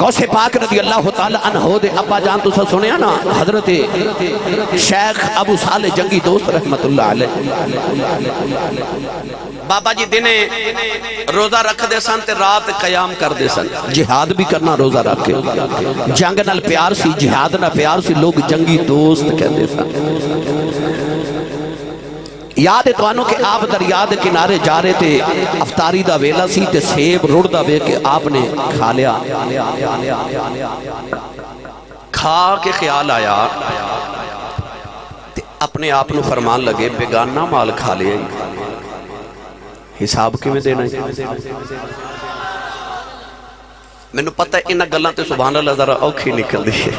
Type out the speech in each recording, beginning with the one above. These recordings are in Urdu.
غوث پاک رضی اللہ تعالی عنہ دے ابا جان تو سنیا نا حضرت شیخ ابو صالح جنگی دوست رحمت اللہ علیہ بابا جی دنے روزہ رکھ دے سن تے رات قیام کر دے سن جہاد بھی کرنا روزہ رکھ کے جنگ نال پیار سی جہاد نال پیار سی لوگ جنگی دوست کہندے سن یاد ہے تو آنو کہ آپ دریا دے کنارے جا رہے تھے افطاری دا ویلا سی تے سیب روڑ دا بے کہ آپ نے کھا لیا کھا کے خیال آیا تے اپنے آپ نو فرمان لگے بیگانہ مال کھا لیا حساب کی میں دینا میں نے پتہ ہے انہا گلان تے سبحان اللہ ذرا اوکھی نکل دی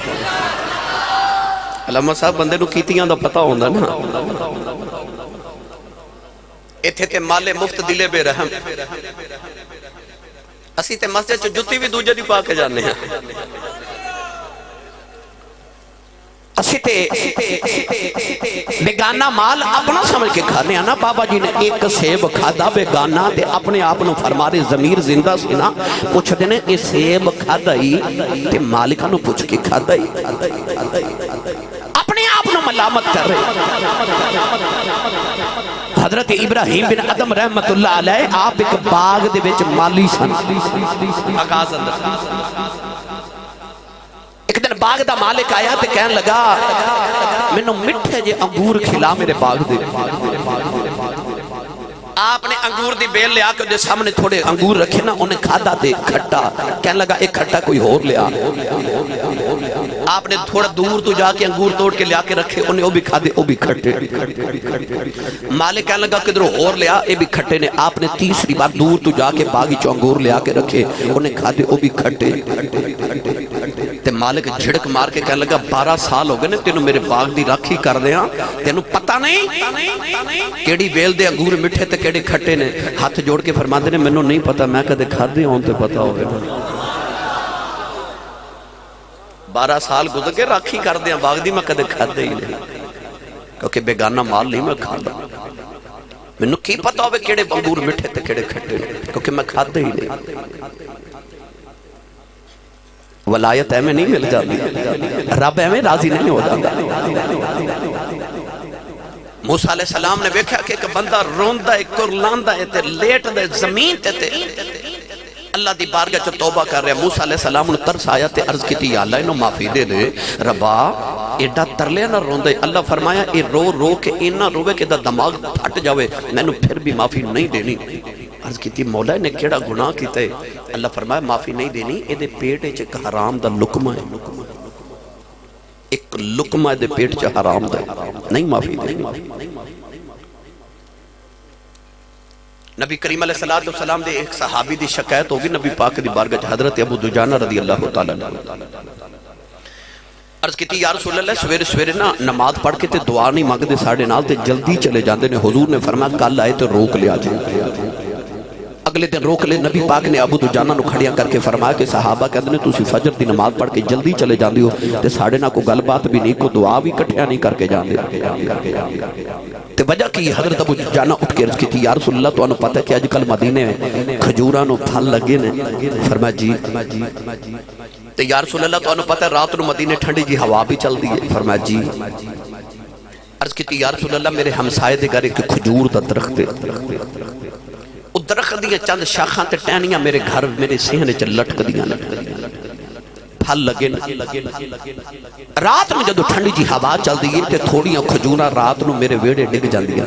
علامہ صاحب بندے نو کیتیاں دا پتہ ہوندہ نا ایتھے تے مالے مفت دلے بے رحم اسی تے مسجد چو جتی بھی دوجہ دی پا کے جانے ہیں اسی تے بیگانہ مال اپنا سمجھ کے کھانے ہیں نا بابا جی نے ایک سیب کھادا بیگانہ تے اپنے آپ نو فرمارے ضمیر زندہ سی نا پوچھ دینے یہ سیب کھادا ہی تے مالکہ نو پوچھ کے کھادا ہی اپنے آپ نو ملامت کر رہے حضرت ابراہیم بن ادم رحمت اللہ علیہ آپ ایک باغ دے وچ مالی سن آغاز اندر ایک دن باغ دا مالک آیا تے کہن لگا میں نو مٹھے جے انگور کھلا میرے باغ دے آپ نے انگور دی بیل لیا کے دے سامنے تھوڑے انگور رکھے نا انہیں کھادا دے کھٹا کہنے لگا ایک کھٹا کوئی اور لیا آپ نے تھوڑا دور تو جا کے انگور توڑ کے لیا کے رکھے انہیں وہ بھی کھا دے وہ بھی کھٹے مالک کہنے لگا کدھر اور لیا یہ بھی کھٹے نے آپ نے تیسری بار دور تو جا کے باغی چو انگور لیا کے رکھے انہیں کھا دے وہ بھی کھٹے تے مالک جھڑک مار کے کہنے لگا 12 سال ہو گئے نے تینوں میرے باغ دی راکھی کر دیا تینوں پتہ نہیں کیڑی بیل دے انگور مٹھے تے کیڑے کھٹے نے ہاتھ جوڑ کے فرما دے نے منوں نہیں پتا میں کدے کھا دے ہوں تے پتا ہوگے 12 سال گزر کے راکھی کر دیا باغ دی میں کدے کھا دے ہی نہیں کیونکہ بیگانہ مال نہیں میں کھا دا منوں کی پتا ہوگے کیڑے انگور مٹھے تے کیڑے کھٹے کیونکہ میں کھا دے ہی نہیں ولایت ایمیں نہیں مل جاتی رب ایمیں راضی نہیں ہو جاتا موسیٰ علیہ السلام نے بیکھا کہ ایک بندہ روندہ ہے کرلاندہ ہے تے لیٹ دے زمین تے اللہ دی بارگاہ چو توبہ کر رہے موسیٰ علیہ السلام نے ترس آیا تے عرض کی تھی یا اللہ انہوں معافی دے دے ربا ایڈا ترلے نہ روندہ ہے اللہ فرمایا اے رو رو کے اینا روے کہ دا دماغ پھٹ جاوے میں نے پھر بھی معافی نہیں دینی عرض کی تھی مولا نے کیڑا گناہ کیتا ہے اللہ فرمایا معافی نہیں دینی اے دے پیٹے چک حرام دا لکمہ ہے ایک لکمہ دے پیٹ چا حرام دا نہیں معافی دینی نبی کریم علیہ السلام دے ایک صحابی دی شکایت ہوگی نبی پاک دی بارگاہ حضرت ابو دجانہ رضی اللہ تعالیٰ عرض کی تھی یا رسول اللہ سویرے سویرے نا نماز پڑھ کے تے دعا نہیں مانگ دے ساڑھے نال تے جلدی چلے جاندے نے حضور نے فرمایا کل آئے تے روک لیا جائے اگلے دن روک لے نبی پاک نے ابو دجانہ نو کھڑیاں کر کے فرمایا کہ صحابہ کہتے ہیں تُسی فجر دی نماز پڑھ کے جلدی چلے جاندے ہو تے ساڑھے نہ کو گل بات بھی نہیں کو دعا بھی کٹھیا نہیں کر کے جاندے تے وجہ کی حضرت ابو دجانہ اٹھ کے عرض کی تھی یا رسول اللہ تو انہوں پتہ ہے کہ آج کل مدینے میں کھجوراں نو پھل لگے نے فرمایا جی تے یا رسول اللہ تو انہوں پتہ ہے رات نو مدینے ٹھنڈی جی ہوا بھی چل دی ہے فرمایا جی عرض کی تھی یا رسول اللہ میرے ہمسائے دے گھر ایک کھجور دا درخت درخت دیا چند شاخاں تے ٹہنیاں میرے گھر میرے سہنے چ لٹک دیا پھل لگے رات میں جدو ٹھنڈی جی ہوا چل دی تے تھوڑیاں کھجوراں رات نو میرے ویڑے ڈگ جاندیاں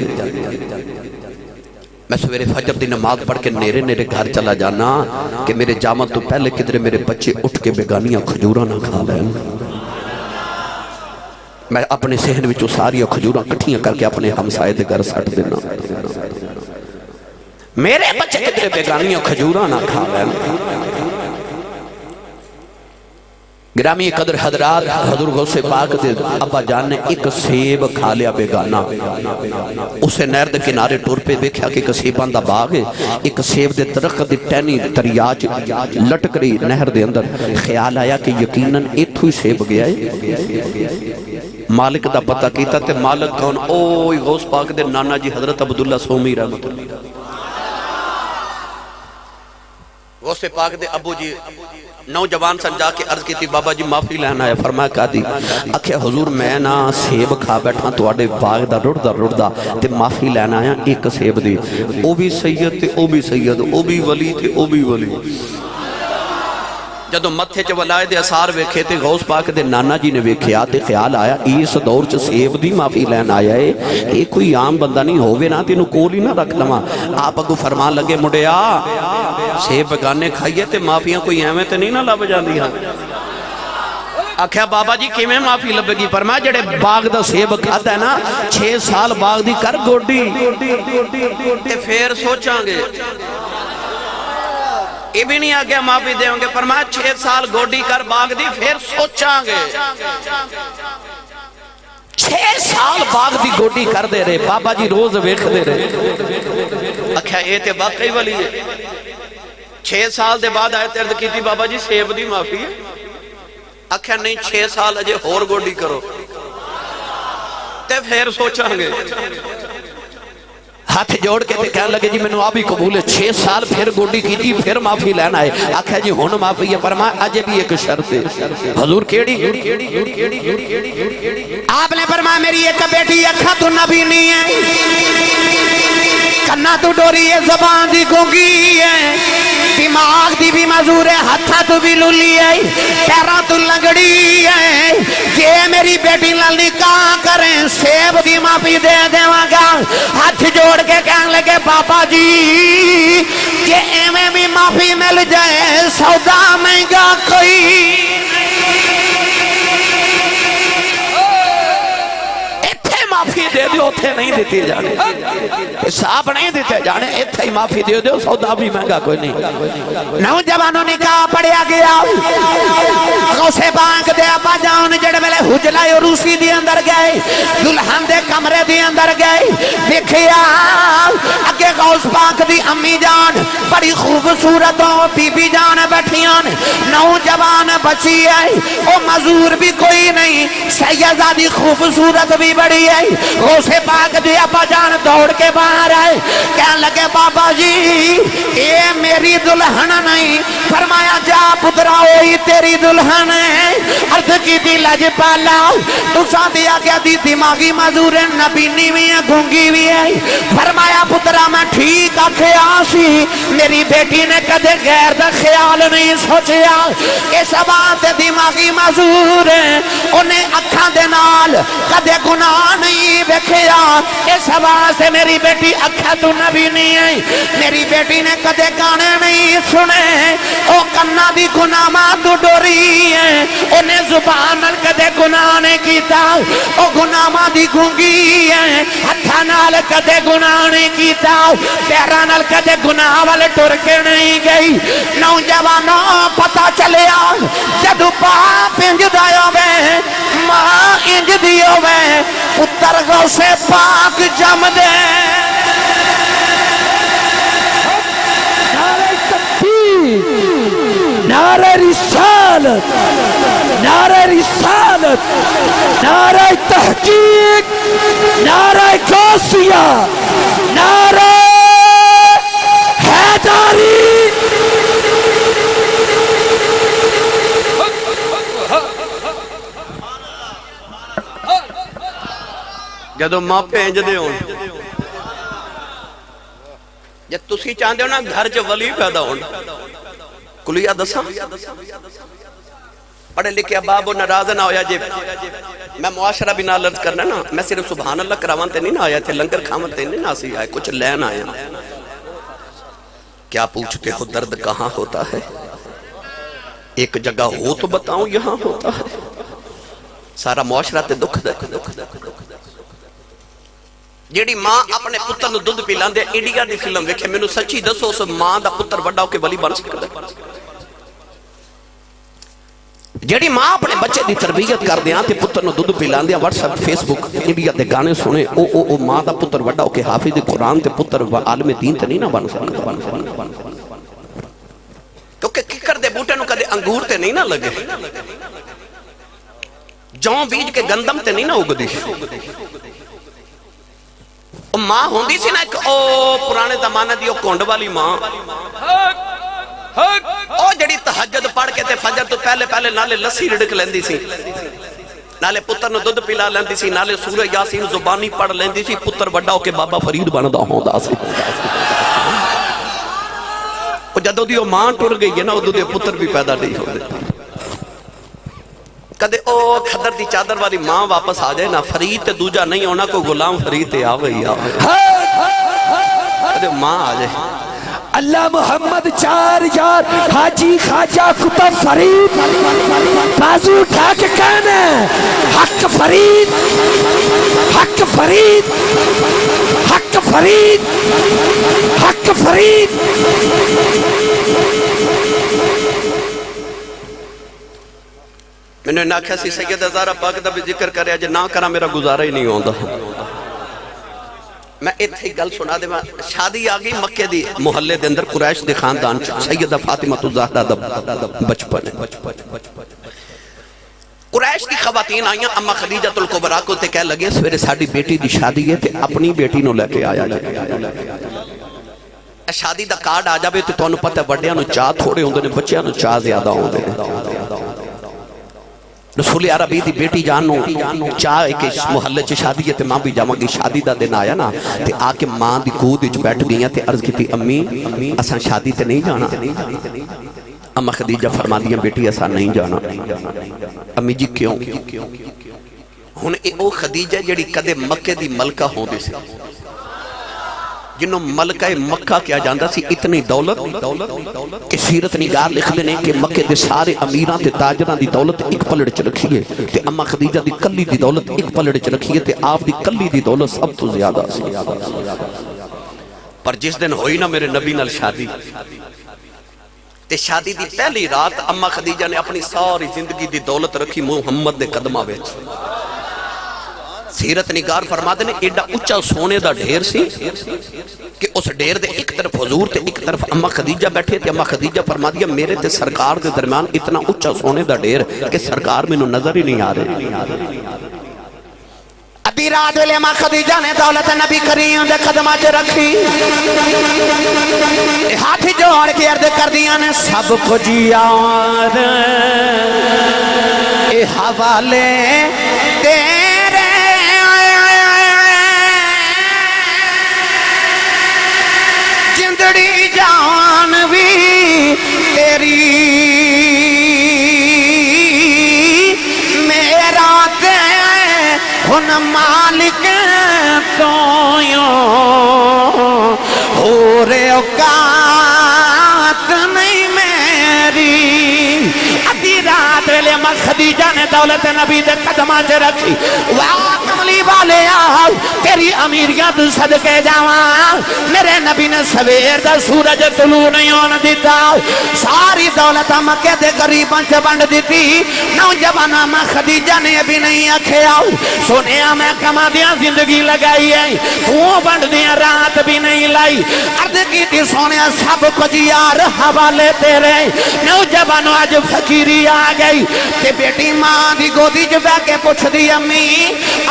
میں سویرے فجر دی نماز پڑھ کے نیرے نیرے گھر چلا جانا کہ میرے جامع تو پہلے کدھر میرے بچے اٹھ کے بیگانیاں کھجوراں نہ کھا لیں میں اپنے سہن وچوں ساریاں کھجوراں کٹھیاں کر کے اپنے ہمسائے دے گھر سٹ دینا میرے بچے کدھر بیگانیاں کھجوراں نہ کھا لیں گرامی قدر حضرات حضور غوث پاک دے ابا جان نے ایک سیب کھا لیا بیگانہ اسے نہر دے کنارے ٹور پہ دیکھا کہ ایک سیبان دا باغ ہے ایک سیب دے درخت دے ٹینی دریاج لٹک رہی نہر دے اندر خیال آیا کہ یقیناً ایتھو ہی سیب گیا ہے مالک دا پتہ کیتا تے مالک کون اوہ غوث پاک دے نانا جی حضرت عبداللہ سومی رحمت اللہ غوث پاک دے ابو جی نوجوان سن جا کے عرض کی تھی بابا جی معافی لینا ہے. فرمایا کہا دی آکھیا حضور میں نا سیب کھا بیٹھا تواڈے باغ دا رڑدا تے معافی لینا آیا ایک سیب دی. او بھی سید تے او بھی سید, او بھی ولی تے او بھی ولی. جدو متھے چ ولائے دے اثار ویکھے تے غوث پاک دے نانا جی نے ویکھیا تے خیال آیا اس دور چ سیب دی معافی لین آیا ہے, اے کوئی عام بندہ نہیں ہووے نا تینوں کول ہی نہ رکھ لواں. آپ اگوں فرمان لگے مڈیا سیب بگانے کھائیے تے معافیاں کوئی ایویں تے نہیں نہ لب جاندیاں. آکھیا بابا جی کیویں معافی لبے گی؟ فرمایا جڑے باغ دا سیب کھادا ہے نا 6 سال باغ دی کر گوڈی تے پھر سوچاں گے. یہ بھی نہیں آگیا معافی دیں گے. فرمایا 6 سال گوڈی کر باغ دی پھر سوچاں گے. 6 سال باغ دی گوڈی کر دے رہے بابا جی روز ویکھ دے رہے. آکھیا اے تے واقعی ولی ہے. 6 سال دے بعد آئے ترد کی تھی بابا جی سیب دی معافی ہے. آکھیا نہیں 6 سال اجے ہور گوڈی کرو تے پھر سوچاں گے. ہاتھ جوڑ کے تے کہنے لگے جی میں نے آبی قبول ہے. 6 سال پھر گوڈی کی تھی پھر معافی لینا ہے. آکھیا جی ہون معافی ہے. فرمایا اجے بھی ایک شرط ہے. حضور کیڑی؟ آپ نے فرمایا میری ایک بیٹی اکھا تو نبی نہیں ہے, کنا تو ڈوری ہے, زبان دی گونگی ہے, دماغ دی بھی معذور ہے, ہتھا تو بھی لولی ہے, پیرا تو لنگڑی ہے. جے میری بیٹی نال نکاح کریں سیب دی معافی دے دیواں گا. ہاتھ جوڑ کے کہنے لگے بابا جی کہ ایویں بھی معافی مل جائے سودا مہنگا کوئی. معافی دے دیو اتھے نہیں دیتی جانے, حساب نہیں دیتے جانے, اتھے ہی معافی دے دیو سودا بھی مہنگا کوئی نہیں. نوجوانوں نکاح پڑھیا گیا. غوث پاک دے ابا جان جڑے ویلے حجلہ عروسی دی اندر گئے, دلہن دے کمرے دی اندر گئے, دیکھیا اگے غوث پاک دی امی جان بڑی خوبصورتوں بی بی جان بیٹھیاں, نوجوان بچی ہے, او مزور بھی کوئی نہیں, سیدہ دی خوبصورت بھی بڑی ہے. غوث پاک دی ابا جان دوڑ کے باہر آئے, کہنے لگے بابا جی اے میری دلہن نہیں. فرمایا جا پترا ہوئی تیری دلہن ہے. عرض کی دی لج پالا تو ساتھیا کیا دی دماغی معذور نبینی بھی ہے گھنگی بھی ہے. فرمایا پترا میں ٹھیک آکھیا سی, میری بیٹی نے کدے غیر دا خیال نہیں سوچیا. اس بات دماغی معذور ہے, انہیں اکھاں دے نال کدے گناہ نہیں ویکھیا. اس واسطے میری بیٹی اکھا تو نبی نہیں ہے. میری بیٹی نے کدے گانے نہیں سنے, او کنا دی گناہ ماں تو ڈوری ہے, انہیں زبان نال کدے گناہ نہیں کیتا, او گناہ ماں دی گھنگی ہے, ہتھا نال کدے گناہ نہیں کیتا, پیرا نال کدے گناہ والے ٹر کے نہیں گئی. نوجوانوں پتہ چلیا جدو باپ انج دایا وے ماں انج دیو وے, پتر غوث پاک جم دے. نعرہ تکبیر, نعرہ رسالت, نعرہ رسالت, نعرہ تحقیق, نعرہ غوثیہ, نعرہ حیدری. جدو ماں پینج دے ہون, جب تسی چاندے ہو نا گھر چ ولی پیدا ہون. کلیہ دساں پڑھے لکھے بابو ناراض نہ ہویا جی میں معاشرہ بھی نہ لرز کرنا نا, میں صرف سبحان اللہ کراوان تے نہیں نہ آیا تھے, لنگر کھامن تے نہیں نہ سی آئے, کچھ لین آیا. کیا پوچھتے ہو درد کہاں ہوتا ہے, ایک جگہ ہو تو بتاؤں یہاں ہوتا ہے. سارا معاشرہ تے دکھ دے. جیڑی ماں اپنے پتر نو دودھ پی لاندے انڈیا دی فلم ویکھے, مینوں سچی دسو اس ماں دا پتر بڑا ہو کے ولی بن سکدا. جیڑی ماں اپنے بچے دی تربیت کر دیاں تے پتر نو دودھ پی لاندے واٹس ایپ فیس بک انڈیا دے گانے سنے, او ماں دا پتر بڑا ہو کے حافظ قرآن تے پتر عالم دین تے نہیں نہ بن سکدا. کیونکہ ککر دے بوٹے نو کدے انگور تے نہیں نہ لگے, جوں بیج کے گندم تے نہیں نہ اگدی. ماں ہوندی سی نا ایک او پرانے زمانے دی او کونڈ والی ماں, او جڑی تہجد پڑھ کے تے فجر تو پہلے پہلے نالے لسی رڑک لیندی سی، نالے پتر نو دودھ پلا لیندی سی، نالے سورہ یاسین زبانی پڑھ لیندی سی، پتر بڑا ہو کے بابا فرید بندا ہوندا سی۔ او جدوں دی او ماں ٹر گئی ہے نا، ادوں دے پتر بھی پیدا نہیں ہوندے۔ کدے او کھدر دی چادر والی ماں واپس آ جائے نا، فرید تے دوجا نہیں ہونا، کوئی غلام فرید تے آوے ہی آوے، کدے ماں آ جائے۔ اللہ محمد 4 یار حاجی خواجہ کتب فرید، بازو اٹھا کے کہنا حق فرید، حق فرید، حق فرید، حق فرید۔ میں نے آکھیا سی سیدہ زہرا پاک دا بھی ذکر کرے اج نہ کرا میرا گزارا ہی نہیں ہوندا۔ میں اتھے گل سنا دے، شادی آگئی مکے دی محلے دے اندر قریش دے خاندان سیدہ فاطمہ الزہرا دا بچپن ہے۔ قریش دی خواتین آئیاں اما خدیجہ الکبریٰ کو تے کہہ لگے سویرے ساڈی بیٹی دی شادی ہے تے اپنی بیٹی نو لے کے آیا جائے، شادی دا کارڈ آ جاوے تے تانوں پتہ ہے وڈیاں نو چاہ تھوڑے ہوندے نے، بچیاں نو چاہ زیادہ ہوندے نے۔ رسول عربی دی بیٹی جانو چاہ کہ محلے چ شادی ہے تے ماں بھی جاواں گی، شادی دا دن آیا نا تے آ کے ماں دی گود وچ بیٹھ گئیاں تے عرض کیتی امی اساں شادی تے نہیں جانا؟ اما خدیجہ فرما دیاں بیٹی اساں نہیں جانا۔ امی جی کیوں؟ ہن او خدیجہ جڑی کدے مکے دی ملکہ ہوندی سی، جنہوں ملکہ مکہ کیا جاندا سی، اتنی دولت کہ سیرت نگار لکھ دینے کہ مکے دے سارے امیران تے تاجران دی دولت ایک پلڑ چ رکھی ہے تے اما خدیجہ دی کلی دی دولت ایک پلڑ چ رکھی ہے تے آپ دی کلی دی دولت سب تو زیادہ سی۔ پر جس دن ہوئی نا میرے نبی نال شادی تے شادی دی پہلی رات اما خدیجہ نے اپنی ساری زندگی دی دولت رکھی محمد دے قدمہ وچ۔ سیرت نگار فرما دینے ایڈا اچھا سونے دا ڈھیر سی کہ اس ڈھیر دے ایک طرف حضور تے ایک طرف اما خدیجہ بیٹھے تے اما خدیجہ فرما دیا میرے تے سرکار دے درمیان اتنا اچھا سونے دا ڈھیر کہ سرکار میں نو نظر ہی نہیں آ رہے۔ ادھی رات ویلے اما خدیجہ نے دولت نبی کریم دے قدمہ چ رکھی، ہاتھ جوڑ کے عرض کر دیا نے سب کچھ یاد اے حوالے تیرے، جندڑی جان بھی تیری، میرا تے ہن مالک تو ہو رے اوقات نہیں میری۔ ادھی رات ویلے اما خدیجہ نے دولت نبی دے قدمہ چ رکھی، واہ کملی والے آؤ تیری امیریت صدقے جاواں، میرے نبی نے سویر دا سورج طلوع نہیں ہونے دیتا، ساری دولت مکے دے غریباں چ بنڈ دیتی۔ نوجوان اما خدیجہ نے بھی نہیں آکھے آؤ سونیا میں کما دیا زندگی لگائی ہے، تو بنڈ دیا رات بھی نہیں لائی، عرض کی تھی سونیا سب کچھ یار حوالے تیرے۔ نوجوانوں آج فقیری آ گئی کہ بیٹی ماں دی گودی جو بے کے پوچھ دی امی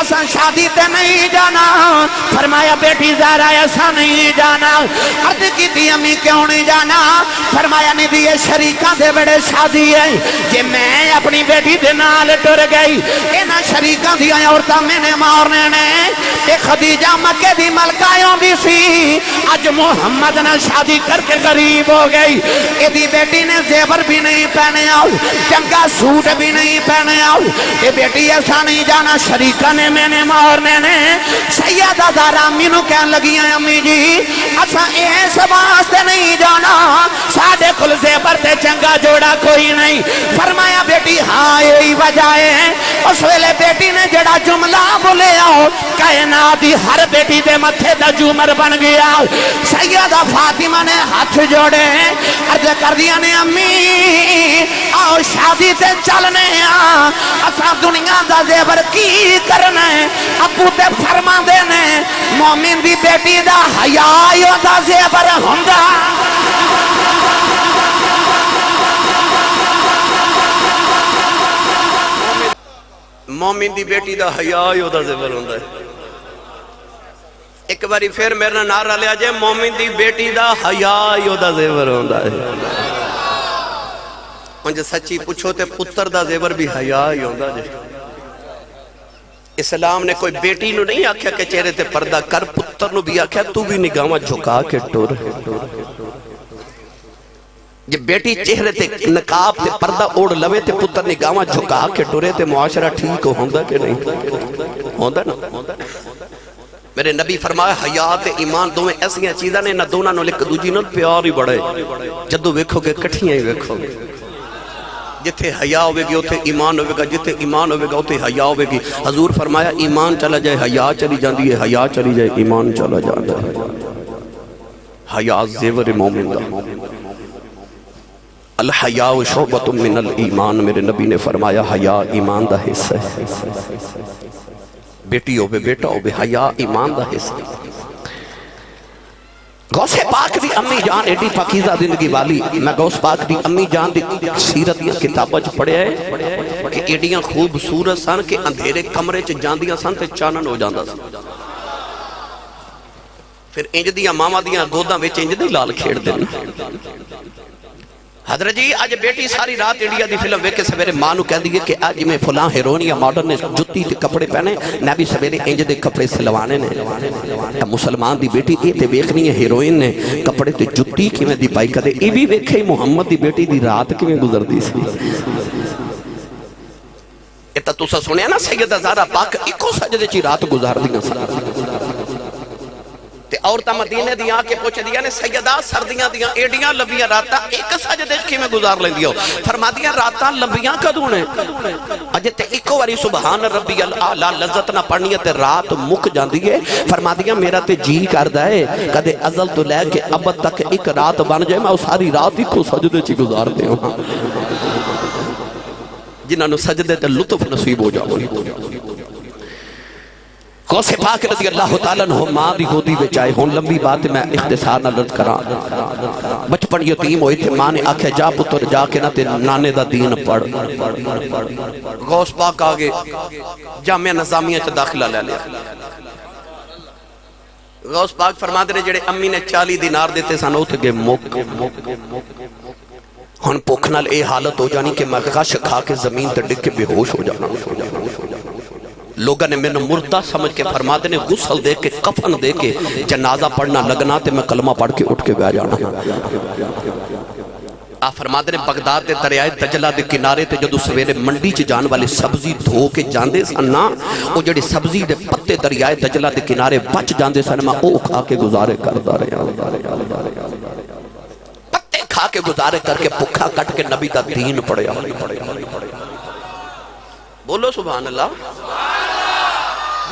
اساں شادی تے نہیں جانا، فرمایا بیٹی زہرا ایسا نہیں جانا، عرض کی تھی امی کیوں نہیں جانا، فرمایا نہیں دی شریکاں دے بڑے شادی ہے، جے میں اپنی بیٹی دے نال ٹر گئی اینا شریکاں دی عورتاں میں نے مارنے نے، اے خدیجہ مکے دی ملکایوں دی سی، آج محمد نے شادی کر کے غریب ہو گئی، اے دی بیٹی نے زیور بھی نہیں پہنے آؤ، چنگا سوٹ بھی نہیں پہنے آؤ، اے بیٹی ایسا نہیں جانا، شریکہ نے میں نے مارنے نے۔ سیدہ زہرا مینوں کہن لگی ہیں امی جی اساں اس واسطے نہیں جانا، ساڈے کول زیور تے چنگا جوڑا کوئی نہیں، فرمایا بیٹی ہاں یہی وجہ ہے۔ اس ویلے بیٹی نے جڑا جملہ بولے آؤ کائنات دی ہر بیٹی دے متھے دا جومر بن گیا۔ سیدہ فاطمہ نے ہاتھ جوڑے عرض کر دیا نے امی آؤ شادی تے چلنے آ، اساں دنیا دا زیور کی کرنا ہے، ابو تے فرما دینے مومن دی بیٹی دا حیا دا زیور ہوندا۔ مومن دی بیٹی دا حیا دا زیور ہوندا ہے۔ ایک باری پھر میرا نعرہ لیا جائے مومن دی بیٹی دا حیا دا زیور ہوندا ہے۔ انج سچی پوچھو تے پتر دا زیور بھی حیا ہی ہوندا جے اسلام نے کوئی بیٹی نو نہیں آکھیا کہ چہرے تے پردہ کر پتر نو بھی آکھیا تو بھی نگاہاں جھکا کے ٹر جب بیٹی چہرے تے نقاب تے پردہ اوڑ لوے تے پتر نگاہاں جھکا کے ٹرے تے معاشرہ ٹھیک ہوندا کہ نہیں ہوندا نا میرے نبی فرمایا حیا تے ایمان دوویں ایسیاں چیزاں نے نہ دوناں نال ایک دوجی نال پیار ہی بڑے جدوں ویکھو گے کٹھیاں ہی ویکھو گے جتھے حیا ہوے گی اوتھے ایمان ہوے گا جتھے ایمان ہوے گا اوتھے حیا ہوے گی حضور فرمایا ایمان چلا جائے حیا چلی جاندی ہے حیا چلی جائے ایمان چلا جاتا ہے حیا زیور مومن دا الحیاء شعبۃ من الایمان میرے نبی نے فرمایا حیا ایمان دا حصہ ہے بیٹی ہوے بیٹا ہوے حیا ایمان دا حصہ غوث پاک دی امی جان ایڈی پاکیزہ زندگی والی میں غوث پاک دی امی جان دی سیرت دیاں کتاباں چ پڑھیا ہے کہ ایڈیاں خوبصورت سن کہ اندھیرے کمرے چ جاندیاں سن تے چانن ہو جاندا سی پھر انج دیاں ماواں دیاں گوداں وچ انج دی لال کھیڑ دے حضرت جی آج بیٹی ساری رات انڈیا دی فلم ویکھ کے سویرے ماں نو کہندی ہے کہ آج میں فلاں ہیروئن یا ماڈرن نے جُتی تے کپڑے پہنے میں بھی سویرے انج دے کپڑے سلوانے نے مسلمان دی بیٹی اے تے ویکھنی ہے ہیروئن نے کپڑے تے جُتی کیویں دی پائی کدے اے بھی ویکھے محمد دی بیٹی دی رات کیویں گزردی سی اے تا تساں سنیا نا سیدہ زہرا پاک اکو سجدے چ رات گزاردیاں سن عورتہ مدینے دیاں کے پوچھے دیا نے سیدہ سردیاں دیاں ایڈیاں لمبیاں راتاں ایک سجدے کی میں گزار لیں دیو فرما دیا راتاں لمبیاں کدوں نے اجے تے ایکو واری سبحان ربی الاعلی لذت نہ پڑھنی ہے تے رات مک جاندی ہے فرما دیا میرا تے جی کردا ہے کدے ازل تو لے کے ابد تک ایک رات بن جائے میں ساری رات ہی کو سجدے چ گزار دیاں جنہاں نو سجدے تے لطف نصیب ہو جاوے غوث پاک رضی اللہ تعالیٰ عنہ ماں دی گودی وچ آئے ہون لمبی بات میں اختصار نہ لرد کراں بچپن یتیم ہوئے تھے ماں نے آکھے جا پتر جا کے نہ تے نانے دا دین پڑھ غوث پاک آگے جامعہ نظامیہ چا داخلہ لے لیا غوث پاک فرما دے جڑے امی نے 40 دینار دیتے سن اوتھے گے مک ہن بھوک نال اے حالت ہو جانی کہ میں غش کھا کے زمین تے ڈگ کے بے ہوش ہو جانا لوگوں نے میں نے مردہ سمجھ کے فرما دے نے غسل دے کے کفن دے کے جنازہ پڑھنا لگنا تے میں کلمہ پڑھ کے اٹھ کے گیا جانا آپ فرما دے نے بغداد دے دریائے دجلہ دے کنارے تے جدو سویرے منڈی چ جان والے سبزی دھو کے جاندے سن نا او جڑے سبزی دے پتے دریائے دجلہ دے کنارے بچ جاندے سن میں او کھا کے گزارے کردا رہیا پتے کھا کے گزارے کر کے بھکھا کٹ کے نبی دا دین پڑھیا بولو سبحان اللہ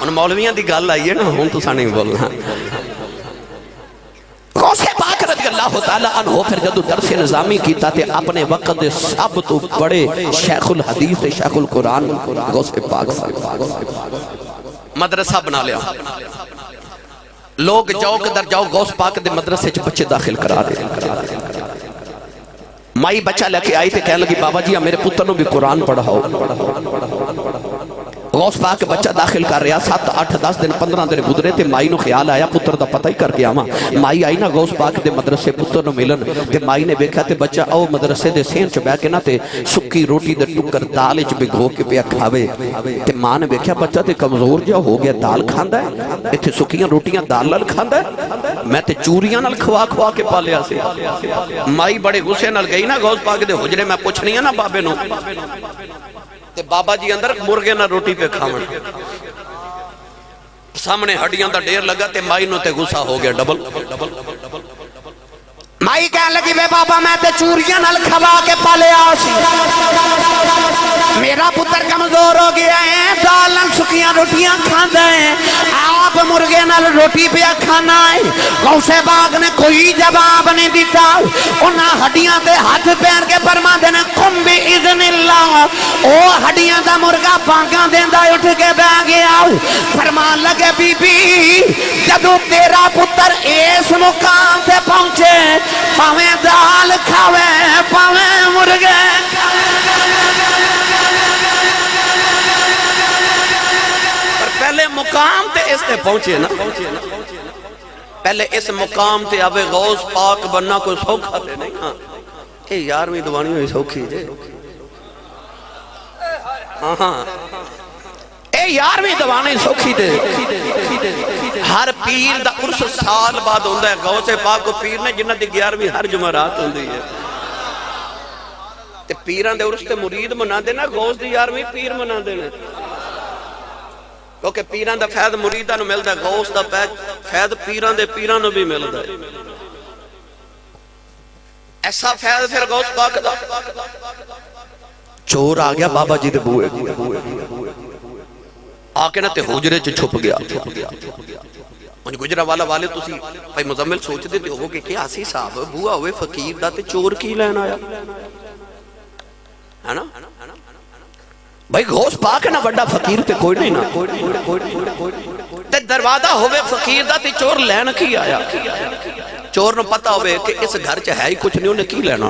ان مولویاں دی گل آئی ہے نا ہون تو سانے بولنا غوث پاک رضی اللہ تعالیٰ عنہ پھر جدو درس نظامی کیتا تے اپنے وقت دے سب تو بڑے شیخ الحدیث تے شیخ القرآن غوث پاک مدرسہ بنا لیا لوگ جاؤ کے در جاؤ غوث پاک دے مدرسے چ بچے داخل کرا دے مائی بچہ لے کے آئی تے کہنے لگی بابا جی میرے پتر نو بھی قرآن پڑھاؤ غوث پاک بچہ داخل کر رہا 7 8 10 دن 15 دن گزرے تے مائی نو خیال آیا پتر دا پتہ ہی کر کے آواں مائی آئی نا غوث پاک دے مدرسے پتر نو ملن تے مائی نے ویکھیا تے بچہ او مدرسے دے سین چ بیٹھ کے نا تے سکی روٹی دے ٹکر دال وچ بھگو کے پیا کھاوے تے ماں نے ویکھیا بچہ تے کمزور جا ہو گیا دال کھاندا ہے ایتھے سکیاں روٹیاں دال نال کھاندا ہے میں تے چوریاں نال کھوا کھوا کے پالیا سی مائی بڑے غصے نال گئی نا غوث پاک دے حجرے میں پوچھنی ہے نا بابے نو تے بابا جی اندر مرغے نہ روٹی پہ کھاون سامنے ہڈیاں دا ڈیر لگا تے مائی نو تے غصہ ہو گیا ڈبل مائی کہنے لگی وے بابا میں تے چوریاں نال کھوا کے پالیا سی میرا پتر کمزور ہو گیا ہے دال نال سکیاں روٹیاں کھاندا ہے آپ مرغے نال روٹی پہ کھانا ہے غوث پاک نے کوئی جواب نہیں دیتا انہاں ہڈیاں تے ہاتھ پیر کے فرما دے نے قم باذن اللہ او ہڈیاں دا مرغا بانگاں دیندا اٹھ کے بیٹھ گیا فرمان لگے بی بی جدوں تیرا پتر اس مقام تے پہنچے پاویں دال کھاوے پاویں مرغے پہلے مقام تے اس تے پہنچے نا پہلے اس مقام تے آوے غوث پاک بننا کوئی سوکھا تے نہیں ہاں اے یارویں دوانی ہوئی سوکھی جے ہاں اے یارویں دوانی سوکھی دے ہر پیر دا عرس سال بعد ہوندہ ہے غوث پاک کو پیر نے جنہ دی 11ویں ہر جمعرات ہوندی ہے تے پیران دے عرس تے مرید منا دینا غوث دی 11ویں پیر منا دینا کیونکہ پیران دا فیض مریدہ نو ملدا ہے غوث دا فیض پیران دے پیران نو بھی ملدا ہے ایسا فیض پھر غوث پاک دا چور آ گیا بابا جی دے بوئے آکے نہ تے حجرے چ چھپ گیا مجھے گجرہ والا والے تسی بھائی مزمل سوچ دیتے ہو کہ کیا اسی صاحب بوا ہوئے فقیر دا تے چور کی لین آیا ہے نا بھائی غوث پاک ہے نا بڑا فقیر تے کوئی نہیں نا تے دروازہ ہوئے فقیر دا تے چور لین کی آیا چور نو پتہ ہوئے کہ اس گھر چ ہے ہی کچھ نہیں انہیں کی لینا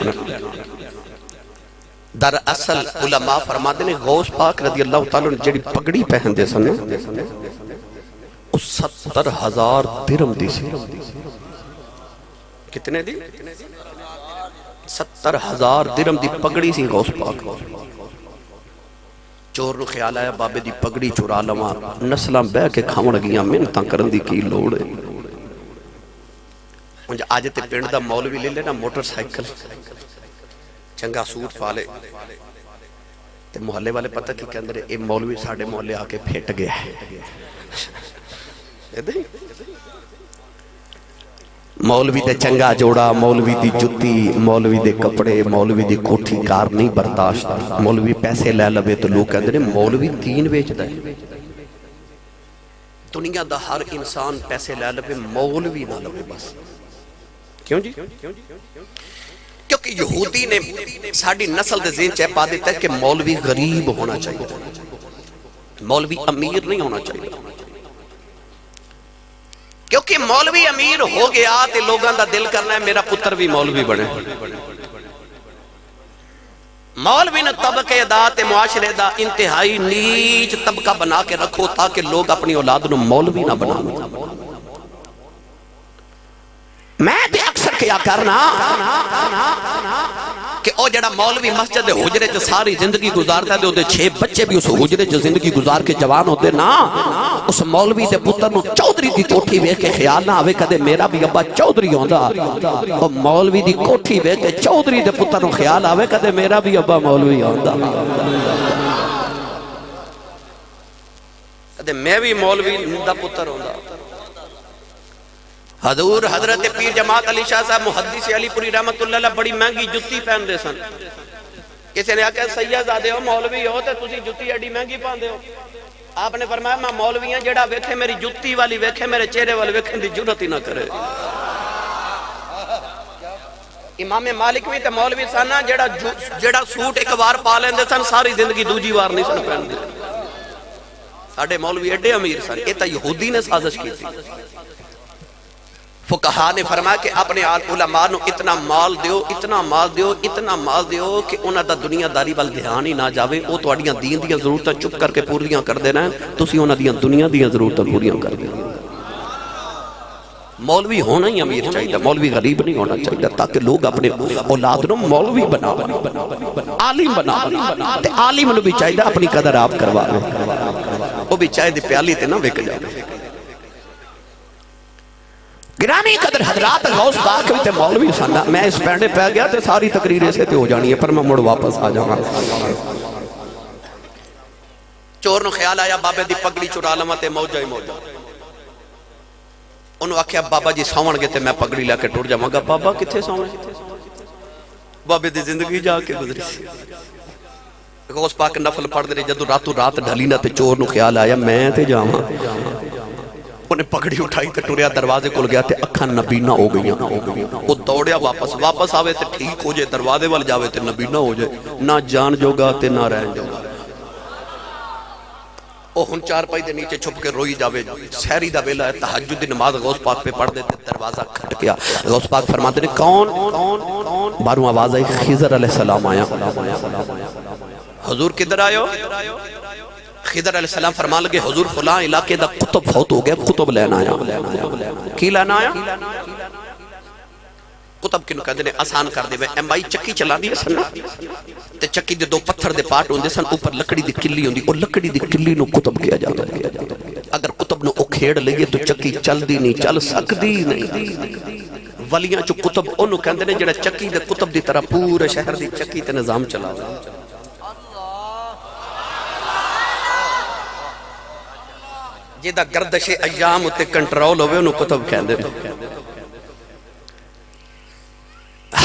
در اصل علماء فرما دینے غوث پاک رضی اللہ تعالیٰ نے جڑی پگڑی پہن دے سنے اس 70,000 درم دی سی کتنے دی 70,000 درم دی پگڑی سی غوث پاک چور نو خیال آیا بابے دی پگڑی چورا لما نسلاں بہ کے کھاون گیاں منتاں کرن دی کی لوڑ ہے مجھے آج تے پنڈ دا مولوی لے لینا موٹر سائیکل چنگا سوٹ پالے تے محلے والے پتہ کی کہندرے اے مولوی ساڑھے محلے آکے پھیٹ گیا ہے مولوی دے چنگا جوڑا مولوی دی جتی مولوی دے کپڑے مولوی دی کوٹھی کار نہیں برداشت مولوی پیسے لے لبے تو لوگ کہندرے مولوی دین بیچ دے دنیا دا ہر انسان پیسے لے لبے مولوی نہ لبے بس کیوں جی کیونکہ یہودی نے ساڑھی نسل دے ذہن چاہ پا دیتا ہے کہ مولوی غریب ہونا چاہیے مولوی امیر نہیں ہونا چاہیے کیونکہ مولوی امیر ہو گیا تے لوگاں دا دل کرنا ہے میرا پتر بھی مولوی بنے مولوی نے طبقہ ادات معاشرے دا انتہائی نیچ طبقہ بنا کے رکھو تاکہ لوگ اپنی اولاد نو مولوی نہ بنا میں تے اکثر کیا کرنا کہ او جڑا مولوی مسجد حجرے جو ساری زندگی گزارتا ہے دے دے 6 بچے بھی اس حجرے جو زندگی گزار کے جوان ہوتے نا اس مولوی دے پتر نو چودری دی کوٹھی وے کے خیال نہ آوے کدے میرا بھی ابا چودری ہوندا او مولوی دی کوٹھی وے کے چودری دے پتر نو خیال آوے کدے میرا بھی ابا مولوی ہوندا کدے میں بھی مولوی دا پتر ہوندا حضور حضرت پیر جماعت علی شاہ صاحب محدث علی پوری رحمت اللہ علیہ بڑی مہنگی جتی پہن دے سن کسی نے آکھا سید زادے ہو مولوی ہو تے تسی جتی ایڈی مہنگی پہن دے ہو آپ نے فرمایا میں مولوی ہیں جڑا ویکھے میری جتی والی ویکھے میرے چہرے والی ویکھن دی جرات ہی نہ کرے امام مالک بھی تے مولوی سن جڑا سوٹ ایک بار پا لیندے سن ساری زندگی دوجی بار نہیں سن پہن دے ساڈے مولوی ایڈے امیر سن اے تے یہودی نے سازش کی تھی فقہا نے فرمایا کہ اپنے علماء نو اتنا مال دیو اتنا مال دیو اتنا مال دیو کہ انہاں دا دنیا داری وال دھیان ہی نہ جاوے او تواڈیاں دین دیاں ضرورتاں چپ کر کے پوریاں کر دینا ہے تسی انہاں دیاں دنیا دیاں ضرورتاں پوریاں کر دینا مولوی ہونا ہی امیر چاہیے مولوی غریب نہیں ہونا چاہیے تاکہ لوگ اپنے اولاد نو مولوی بنا عالم بنا تے عالم نو بھی چاہیے اپنی قدر آپ کروا لو وہ بھی چاہے دی پیالی تے نہ وک جائے گرامی قدر حضرات غوث پاک بھی تے مولوی سننا میں اس پینڈے پہ گیا تے ساری تقریر ایسے تے ہو جانی ہے پر میں مڑ واپس آ جاؤں چور نو خیال آیا بابے دی پگڑی چورا لما تے موجہ ہی موجہ انہوں آکھیا بابا جی ساون گے تے میں پگڑی لے کے ٹوٹ جاؤں گا بابا کتھے ساون بابے دی زندگی جا کے گزری غوث پاک نفل پڑھ دے جدو راتو رات ڈھلینا تے چور نو خیال آیا میں تے جاؤں انہیں پگڑی اٹھائی تے ٹوریا دروازے کھل گیا تے اکھاں نبینہ ہو گئیاں وہ دوڑیا واپس آوے تے ٹھیک ہو جائے دروازے وال جاوے تے نبینہ ہو جائے نہ جان جوگا تے نہ رہن جوگا وہ ہن چار پائی دے نیچے چھپ کے روئی جاوے سہری دا ویلا ہے تہجد دی نماز غوث پاک پہ پڑھ دیتے دروازہ کھٹ گیا غوث پاک فرماتے نے کون باروں آواز آئی خضر علیہ السلام آیا حضور کدھر آئے خضر علیہ السلام فرمان لگے حضور فلاں علاقے دا قطب فوت ہو گیا قطب لینا آیا کی لینا آیا کتب کنوں کہتے ہیں آسان کر دے ایم آئی چکی چلا دی سن تے چکی دے دو پتھر دے پارٹ ہوندے سن اوپر لکڑی دی کلی ہوندی اور لکڑی دی کلی نو کتب کیا جاتا ہے اگر کتب نو او کھیڑ لئیے تو چکی چل دی نہیں چل سکدی نہیں ولیاں چو کتب انہوں کہندے نے جڑا چکی دے کتب دی طرح پورے شہر دی چکی تے نظام چلا جیدہ گردش ایام تے کنٹرول ہوئے انہوں کتب کہندے نے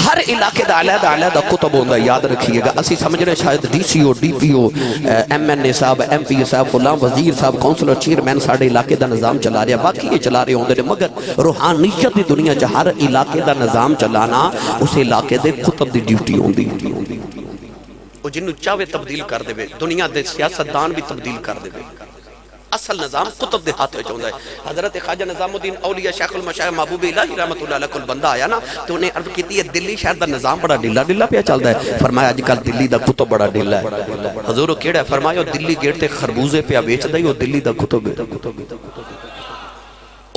ہر علاقے دا علیحدہ کتب ہوندہ یاد رکھیے گا اسی سمجھ رہے شاید D C O D P O M N A صاحب ایم پی اے صاحب فلاں وزیر صاحب کونسلر چیئرمین ساڑھے علاقے دا نظام چلا رہے ہیں باقی یہ چلا رہے ہوندے نے مگر روحانیت دی دنیا جا ہر علاقے دا نظام چلانا اس علاقے دے کتب دی ڈیوٹی ہوندی وہ جنہوں چاہوے تبدیل کر دے دنیا دے سیاستدان بھی تبدیل کر دے اصل نظام کتب دے ہاتھ ہوئے ہے حضرت خواجہ نظام الدین اولیاء شیخ المشاہ محبوب الہی رحمت اللہ علیہ کل بندہ آیا نا تو انہیں عرض کیتی ہے دلی شہر دا نظام بڑا ڈیلا پیا چلتا ہے فرمایا آج کل دلی دا کتب بڑا ڈیلا ہے حضور کیڑا ہے فرمایا دلی گیٹ تے خربوزے پیا بیچ دائی وہ دلی دا کتب ہے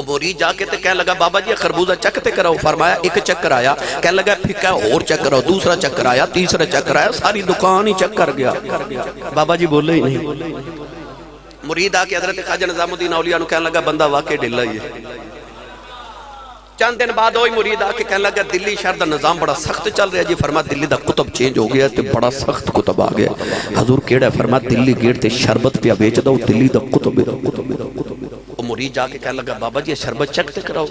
مرید جا کے تے کہنے لگا بابا جی خربوزہ چکتے کراؤ فرمایا ایک چکر آیا کہنے لگا پھر کہا اور چکر آؤ دوسرا چکر آیا تیسرا چکر آیا ساری دکان ہی چکر گیا بابا جی بولے ہی نہیں مرید آ کے حضرت خواجہ نظام الدین اولیاء نو کہنے لگا بندہ واقع ڈھلا ہی ہے چند دن بعد ہوئی مرید آ کے کہنے لگا دلی شہر دا نظام بڑا سخت چل رہا ہے جی فرما دلی دا کتب چینج ہو گیا تے بڑا سخت کتب آ گیا حضور کیڑا ہے فرما دلی گیٹ تے شربت پیا بیچ دو دلی دا کتب مرید جا کے کہنے لگا بابا جی شربت چک تے کراؤ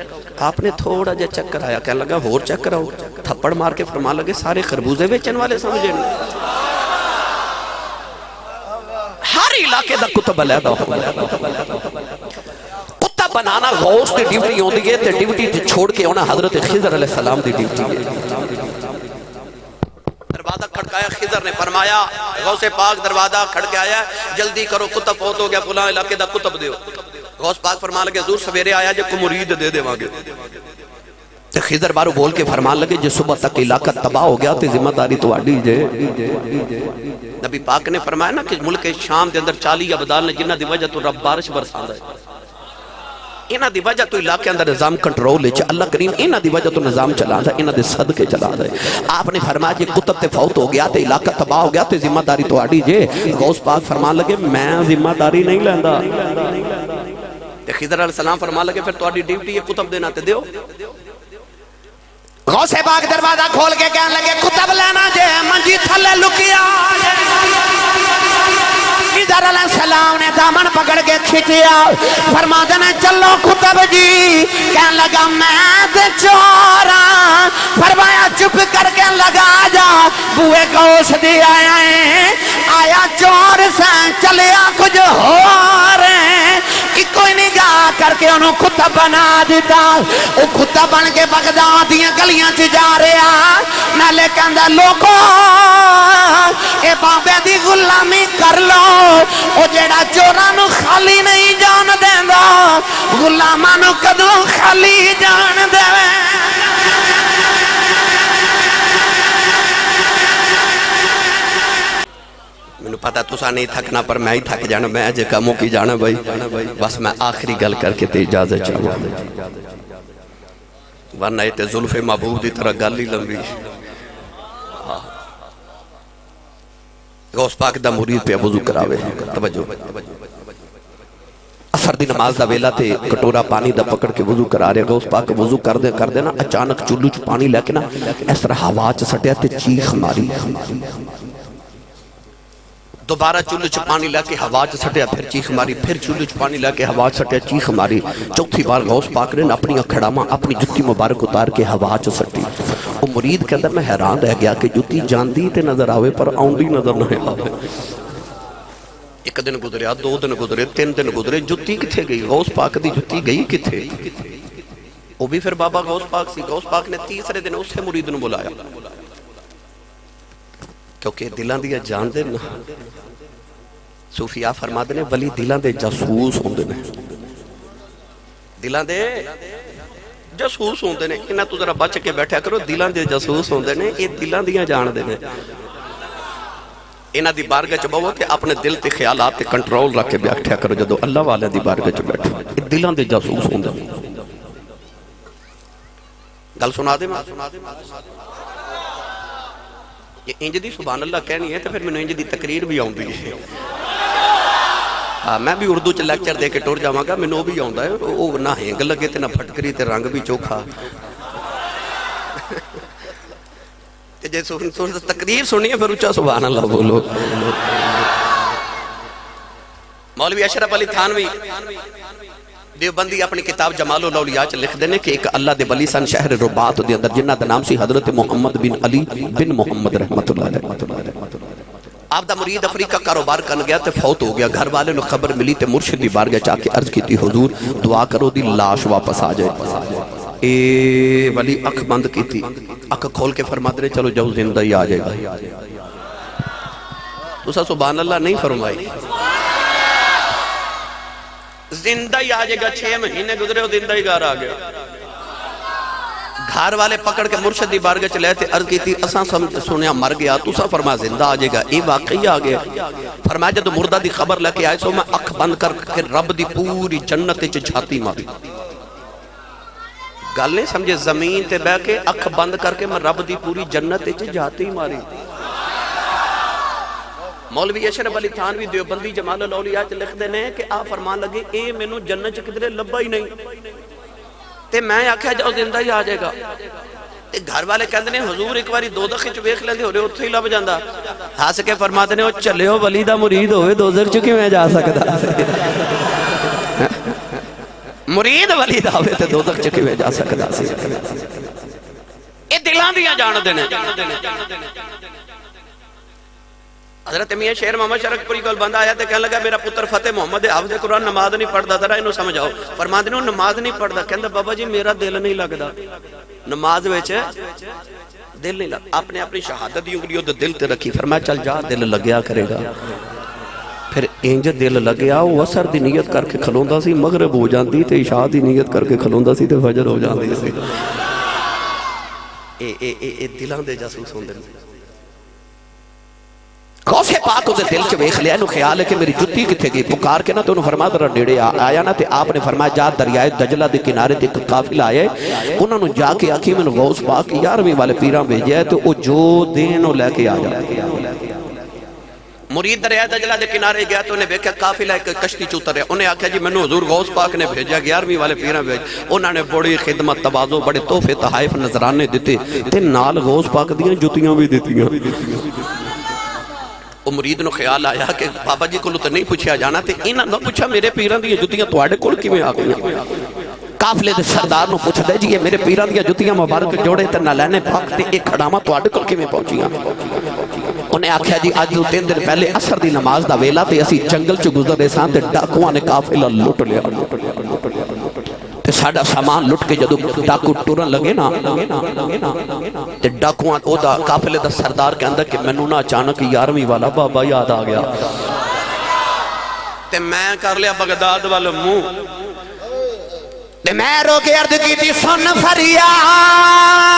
آپ نے تھوڑا جا چکر آیا کہنے لگا اور چک کراؤ تھپڑ مار کے فرما لگے سارے خربوزے بیچن والے سمجھے ہر علاقے دا کتب علیحدہ کتب بنانا غوث دی ڈیوٹی ہوندی ہے تے ڈیوٹی تے چھوڑ کے ہونا حضرت خضر علیہ السلام دی ڈیوٹی ہے دروازہ کھڑکایا خضر نے فرمایا غوث پاک دروازہ کھڑک آیا جلدی کرو کتب فوت ہو گیا فلاں علاقے دا کتب دیو غوث پاک فرمان لگے حضور سویرے آیا جو کو مرید دے دے وانگے تے خضر بارو بول کے فرمان لگے جو صبح تک علاقہ تباہ ہو گیا تے ذمہ داری تو آڈی جے نبی پاک نے فرمایا نا کہ ملک شام دے اندر 40 عبدال نے جنہ دی وجہ تو رب بارش برساندہ ہے انہ دی وجہ تو علاقے اندر نظام کنٹرول ہے اللہ کریم انہ دی وجہ تو نظام چلا ہے انہ دے صدقے چلا ہے آپ نے فرمایا جی کتب تے فوت ہو گیا تے علاقہ تباہ ہو گیا تے ذمہ داری تو آڈی جے غوث پاک فرمان لگے میں ذمہ داری نہیں لیندہ خضر علیہ السلام فرمان لگے پھر تو آڈی ڈیوٹی یہ کتب دینا تے دیو غوث پاک دروازہ کھول کے کہنے لگے کتب لینا جے منجی تھلے لکیا خضر علیہ السلام نے دامن پکڑ کے کھچیا فرما دینے چلو کتب جی کہنے لگا میں دے چورا فرمایا چپ کر کے لگا جا بوئے غوث دی آیا چور سے چلیا کچھ ہو رہے کوئی نگاہ کر کے انہوں کتب بنا دیتا وہ کتب بن کے بغداد دیاں گلیاں چ جا رہا میں لے کہندا لوگوں اے بابے دی غلامی کر لو او جیڑا چوراں نو خالی نہیں جان دیندا غلاماں نو کدوں خالی جان دے میں نے پتا تسا نہیں تھکنا پر میں ہی تھک جانا میں اجے کاموں کی جانا بھائی بس میں آخری گل کر کے تے اجازت چاہوں ورنہ یہ تے ظلف محبوب دی طرح گل ہی لمبی غوث پاک دا مرید پہ وضو کراوے توجہ اثر دی نماز دا ویلا تے کٹورا پانی دا پکڑ کے وضو کرا رہے غوث پاک وضو کر دینا اچانک چلو چ پانی لے کے نا اس طرح ہوا چ سٹیا تے چیخ ماری دوبارہ چولو چ پانی لے کے ہوا چ سٹیا پھر چیخ ماری پھر چولو چ پانی لے کے ہوا چ سٹیا چیخ ماری چوتھی بار غوث پاک نے اپنی کھڑاما اپنی جتی مبارک اتار کے ہوا چ سٹی وہ مرید کے اندر میں حیران رہ گیا کہ جتی جاندی تے نظر آوے پر آؤندی نظر نہ آوے ایک دن گزریا دو دن گزرے تین دن گزرے جتی کتھے گئی غوث پاک دی جتی گئی کتھے وہ بھی پھر بابا غوث پاک سی غوث پاک نے تیسرے دن اسے مرید نے بلایا کیونکہ دلان دیا جان دے نا صوفیاء فرما دینے ولی دلان دے جاسوس ہوں دینے دلان دے جاسوس ہوں دینے انہاں تو ذرا بچ کے بیٹھا کرو دلان دے جاسوس ہوں دینے یہ دلان دیا جان دینے انہاں دی بارگاہ چ بہو تے اپنے دل تے خیالات تے کنٹرول رکھ کے بیٹھا کرو جدو اللہ والے دی بارگاہ چ بیٹھو یہ دلان دے جاسوس ہوں دینے گل سنا دے میں یہ انج دی سبحان اللہ کہنی ہے تو پھر میں انج دی تقریر بھی آؤں ہے میں بھی اردو چ لیکچر دے کے ٹور جاواں گا مینوں بھی آوندا ہے وہ نہ ہینگ لگے تے نہ پھٹکری تے رنگ بھی چوکھا تے جے تقریر سنی ہے پھر اچھا سبحان اللہ بولو مولوی اشرف علی تھانوی دیوبندی اپنی کتاب جمال الاولیاء چ لکھ دینے کہ ایک اللہ دے ولی سن شہر رباط دے اندر جنہ دا نام سی حضرت محمد بن علی بن محمد رحمت اللہ علیہ آپ دا مرید افریقہ کاروبار کن گیا تے فوت ہو گیا گھر والے نو خبر ملی تے مرشد دی بارگاہ جا کے عرض کی تھی حضور دعا کرو دی لاش واپس آ جائے اے ولی اکھ بند کی تھی اکھ کھول کے فرما دے چلو جاؤ زندہ ہی آ جائے گا تو سا سبحان اللہ نہیں فرمائی زندہ ہی آ جائے گا 6 مہینے گزرے ہو زندہ ہی گھر آ گیا گھر والے پکڑ کے مرشد دی بارگاہ چلے تھے عرض کی تھی اساں سنیا مر گیا تو سا فرما زندہ آ جائے گا اے واقعی آ گیا فرمایا جب مردہ دی خبر لے کے آئے سو میں اکھ بند کر کے رب دی پوری جنت چ جھاتی ماری گل نہیں سمجھے زمین تے بہ کے اکھ بند کر کے میں رب دی پوری جنت چ جھاتی ماری مولوی اشرف علی تھانوی دیوبندی جمال الاولیاء چ لکھ دینے کہ آپ فرمان لگے اے مینوں جنت چ کدھرے لبا ہی نہیں تے میں آکھیا جاؤ زندہ ہی آ جائے گا تے گھر والے کہندے نے حضور ایک باری دوزخ وچ ویکھ لیندے ہو رہے اوتھے ہی لب جاندا ہس کے فرماتے نے او چلیو ولی دا مرید ہوئے دوزخ چ کیویں جا سکدا مرید ولی دا ہوئے تے دوزخ چ کیویں جا سکدا سی اے دلاں دیاں جان دے نے حضرت میاں شیر محمد شرک پوری گل بندہ آیا تے کہنے لگا میرا پتر فتح محمد حافظ قرآن نماز نہیں پڑھدا ذرا انہوں سمجھاؤ فرماندے نے نماز نہیں پڑھدا کہندا بابا جی میرا دل نہیں لگدا نماز وچ دل نہیں لگدا اپنے اپنی شہادت دی انگلی تے دل تے رکھی فرمایا چل جا دل لگیا کرے گا پھر انج دل لگیا وہ اثر دی نیت کر کے کھلوندا سی مغرب ہو جاندی تے عشاء دی نیت کر کے کھلوندا سی تے فجر ہو جاندی سی اے دلاں دے جاسوس ہوندے نے غوث پاک اسے دل چ ویکھ لیا انہوں خیال ہے کہ میری جتی کتھے گئی پکار کے نا تو انہوں فرمایا ذرا نیڑے آیا نا تے آپ نے فرمایا جا دریائے دجلہ دے کنارے تے ایک قافلہ آئے انہوں نے جا کے آکھی میں غوث پاک 11ویں والے پیراں بھیجے ہے تو وہ جو دینوں لے کے آ جائے مرید دریائے دجلہ دے کنارے گیا تو انہیں دیکھا قافلہ ایک کشتی چوتر ہے انہیں آکھا جی منو حضور غوث پاک نے بھیجا 11ویں والے پیراں بھیج انہوں نے بڑی خدمت تواضع بڑے تحفے تحائف نظرانے دیتے تے نال غوث پاک دیاں جتیاں بھی دیتیاں وہ مرید نو خیال آیا کہ بابا جی کو تو نہیں پوچھا جانا تے انہاں نہ پوچھا میرے پیران دی جتیاں تواڈے کول کیویں آ گئیں قافلے دے سردار نو پوچھ دے جی یہ میرے پیران دی جتیاں مبارک جوڑے تے نالینے پاک تے ایک کھڑاواں تواڈے کول کیویں پہنچیاں انہیں آکھیا جی اج تو 3 دن پہلے عصر دی نماز دا ویلا تے اسی جنگل چ گزرے ساں تے ڈاکواں نے قافلہ لٹ لیا تے ساڈا سامان لٹ کے جدوں ڈاکو ٹرن لگے نا تے ڈاکواں او دا قافلے دا سردار کہندا کہ مینوں نا اچانک 11ویں والا بابا یاد آ گیا تے میں کر لیا بغداد والے منہ تے میں رو کے عرض کی تھی سن فریاد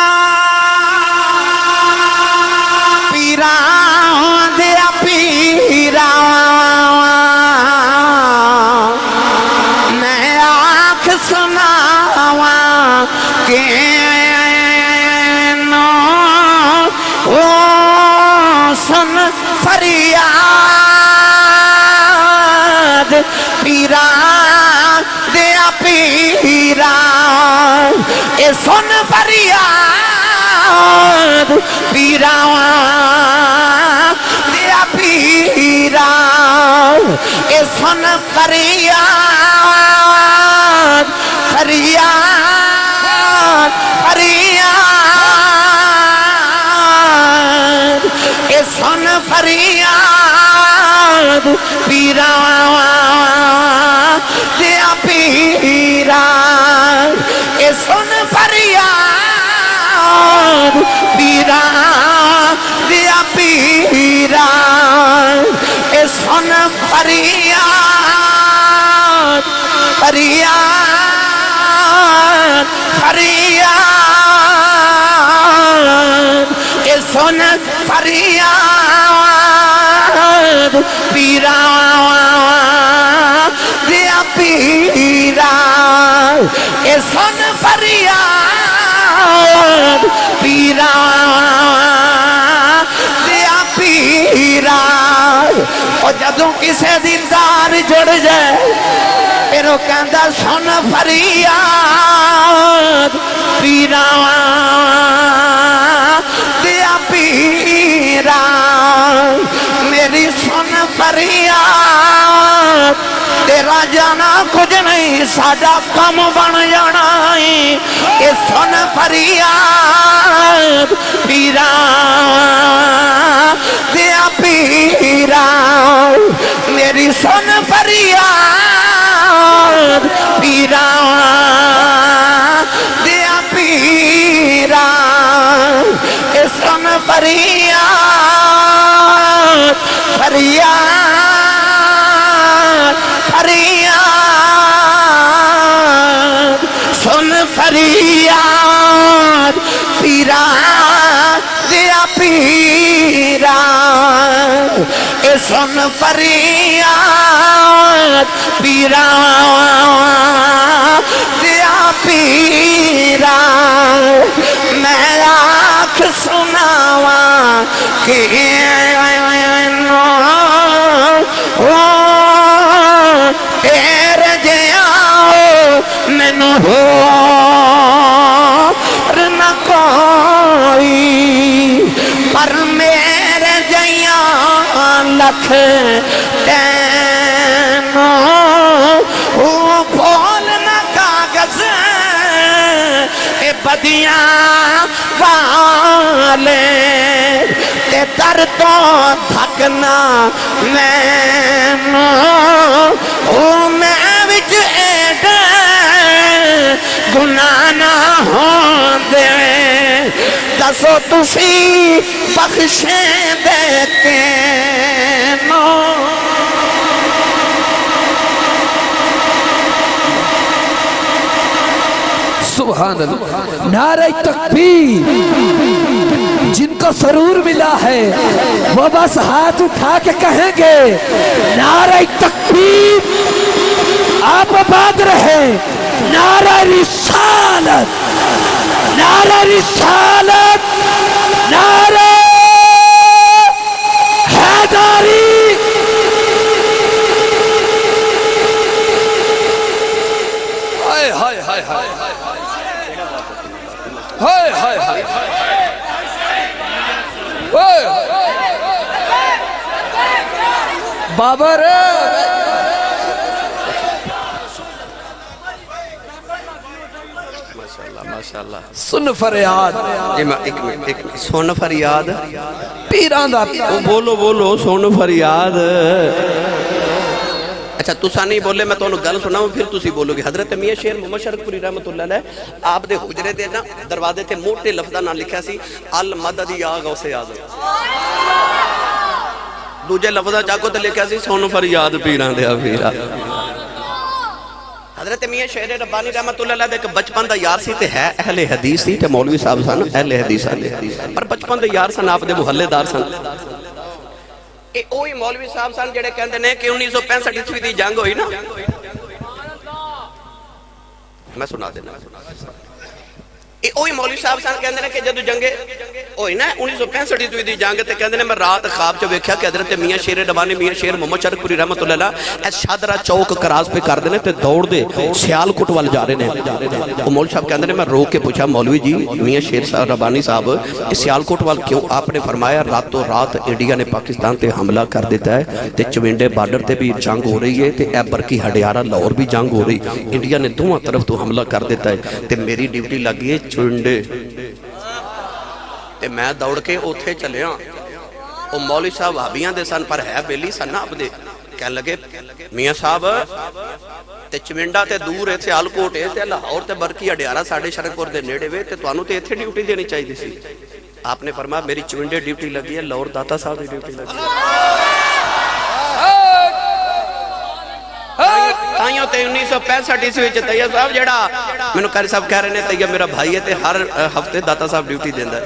پیران دیا پیران میں آنکھ سناواں کہ نو سن فریاد پیران دیا پیران اے سن فریاد پیران دیا پیران اے سن فریاد فریاد فریاد اے سن فریاد پیران دیا پیران اے سن فریاد پیران دیا پیران اے سن فریاد فریاد فریاد اے سن فریاد پیران دیا پیران اے سن فریاد پیرا دیا پیرا اور جدوں کسے دیندار جڑ جائے پھر وہ کہندا سن فریاد پیرا دیا پیرا میری سن فریاد تیرا جانا کچھ نہیں ساڈا کم بن جانا اے سن فریاد پیرا دیا پیرا میری سن فریاد پیرا دیا پیرا اے سن فریاد فریاد فریاد سن فریاد پیرا دیا پیرا اے سن فریاد پیرا دیا پیرا میں آنکھ سناواں کہ تیرے جیاؤ مینوں ہور نہ کوئی پر میرے جیاں لکھ تینوں پھول نہ کاغذ اے بدیاں والے تے در تو دھکنا میں وچ ایڈے گناہ نہ ہوندے دسو تسی بخشیں دے کینوں سبحان اللہ نعرہ تکبیر جن کو سرور ملا ہے وہ بس ہاتھ اٹھا کے کہیں گے نعرہ تکبیر آپ آباد رہے نعرہ رسالت نعرہ رسالت نعرہ حیدری ہائے ہائے ہائے ہائے ہائے ہائے ہائے بابا رے ماشاءاللہ سن فریاد ایک منٹ سن فریاد پیران دا بولو بولو سن فریاد اچھا تسا نہیں بولے میں تو انہوں گل سنا ہوں پھر تسی بولو گے حضرت میاں شیر محمد شرک پوری رحمت اللہ علیہ آپ دے حجرے دے نا دروازے تے موٹے لفظہ نہ لکھا سی المدد یا غوث اعظم دوجے لفظہ چاکو تے لکھا سی سن فریاد پیران دیا پیرا حضرت میاں شیر ربانی رحمت اللہ علیہ ایک بچپن دا یار سی تے ہے اہل حدیث سی تے مولوی صاحب سن اہل حدیث سن پر بچپن دا یار سن آپ دے محلے دار سن اے اوہی مولوی صاحب سن جڑے کہندے نے کہ 1965 عیسوی دی جنگ ہوئی نا میں سنا دینا اے اوہی مولوی صاحب سن کہندے نے کہ جدو جنگ ہوئی نا 1965 عیسوی دی جنگ تے کہندے نے میں رات خواب چ ویکھیا کہ حضرت میاں شیر ربانی میاں شیر محمد شرک پوری رحمت اللہ علیہ اس شادرہ چوک کراس پہ کر دینے تے دوڑ دے سیالکوٹ وال جا رہے ہیں وہ مولوی صاحب کہندے نے میں رو کے پوچھا مولوی جی میاں شیر ربانی صاحب اس سیالکوٹ وال کیوں آپ نے فرمایا راتوں رات انڈیا نے پاکستان تے حملہ کر دیتا ہے تے چوینڈے بارڈر تے بھی جنگ ہو رہی ہے تے ایبر کی ہڈیارہ لاہور بھی جنگ ہو رہی انڈیا نے دونوں طرف تو حملہ کر دیتا ہے تے میری ڈیوٹی لگی ہے چوینڈے تے میں دوڑ کے اوتھے چلے ہاں وہ مولوی صاحب وہابیاں دے سن پر ہے بیلی سن آپ دے کہنے لگے میاں صاحب تے چمنڈا تے دور ہے سیالکوٹ ہے تے لاہور تے برکی ہڈیارہ ساڑھے شرکپور دے نیڑے وے تے توانوں تے ایتھے ڈیوٹی دینی چاہیے سی آپ نے فرمایا میری چمنڈے ڈیوٹی لگی ہے لاہور داتا صاحب دی ڈیوٹی لگی ہے تائیوں تے 1965 عیسوی وچ طیب صاحب جڑا مینوں قاری صاحب کہہ رہے نے طیب میرا بھائی ہے تے ہر ہفتے داتا صاحب ڈیوٹی دیندا ہے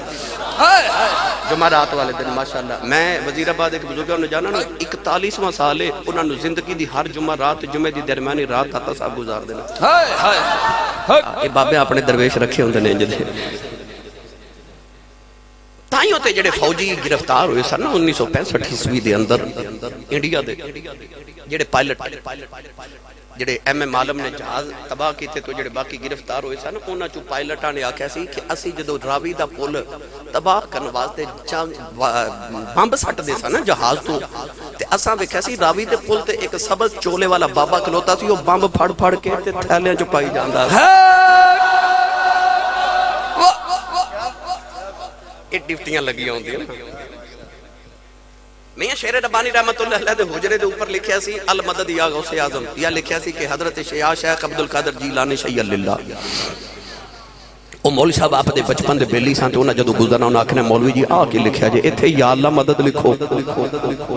جمعرات والے دن ماشاءاللہ میں وزیر آباد ایک بزرگوں نے جانا نا 41واں سال ہے انہوں نے زندگی دی ہر جمعہ رات جمعے دی درمیانی رات داتا صاحب گزار دینا ہائے ہائے یہ بابے اپنے درویش رکھے ہوندے نے جدے تائیوں تے جڑے فوجی گرفتار ہوئے سن 1965 عیسوی دے اندر انڈیا دے جڑے پائلٹ جڑے ایم ایم عالم نے جہاز تباہ کیتے تو جڑے باقی گرفتار ہوئے سن انہاں چوں پائلٹاں نے آکھیا سی کہ اسی جدو راوی دا پل تباہ کرن واسطے بمب سٹ دے سن جہاز تو تے اساں ویکھیا سی راوی دے پل تے ایک سبز چولے والا بابا کھلوتا سی او بمب پھڑ پھڑ کے تے تھیلیاں چ پائی جاندا سی یہ ڈیوٹیاں لگی ہوندی ہیں میاں شیر ربانی رحمت اللہ علیہ دے حجرے دے اوپر لکھیا سی المدد یا غوث اعظم یا لکھیا سی کہ حضرت شیخ عبد القادر جیلانی شیع اللہ او مولوی صاحب آپ دے بچپن دے بیلی سان تے انہاں جدوں گزرنا انہاں آکھنا مولوی جی آ کے لکھیا جے ایتھے یا اللہ مدد لکھو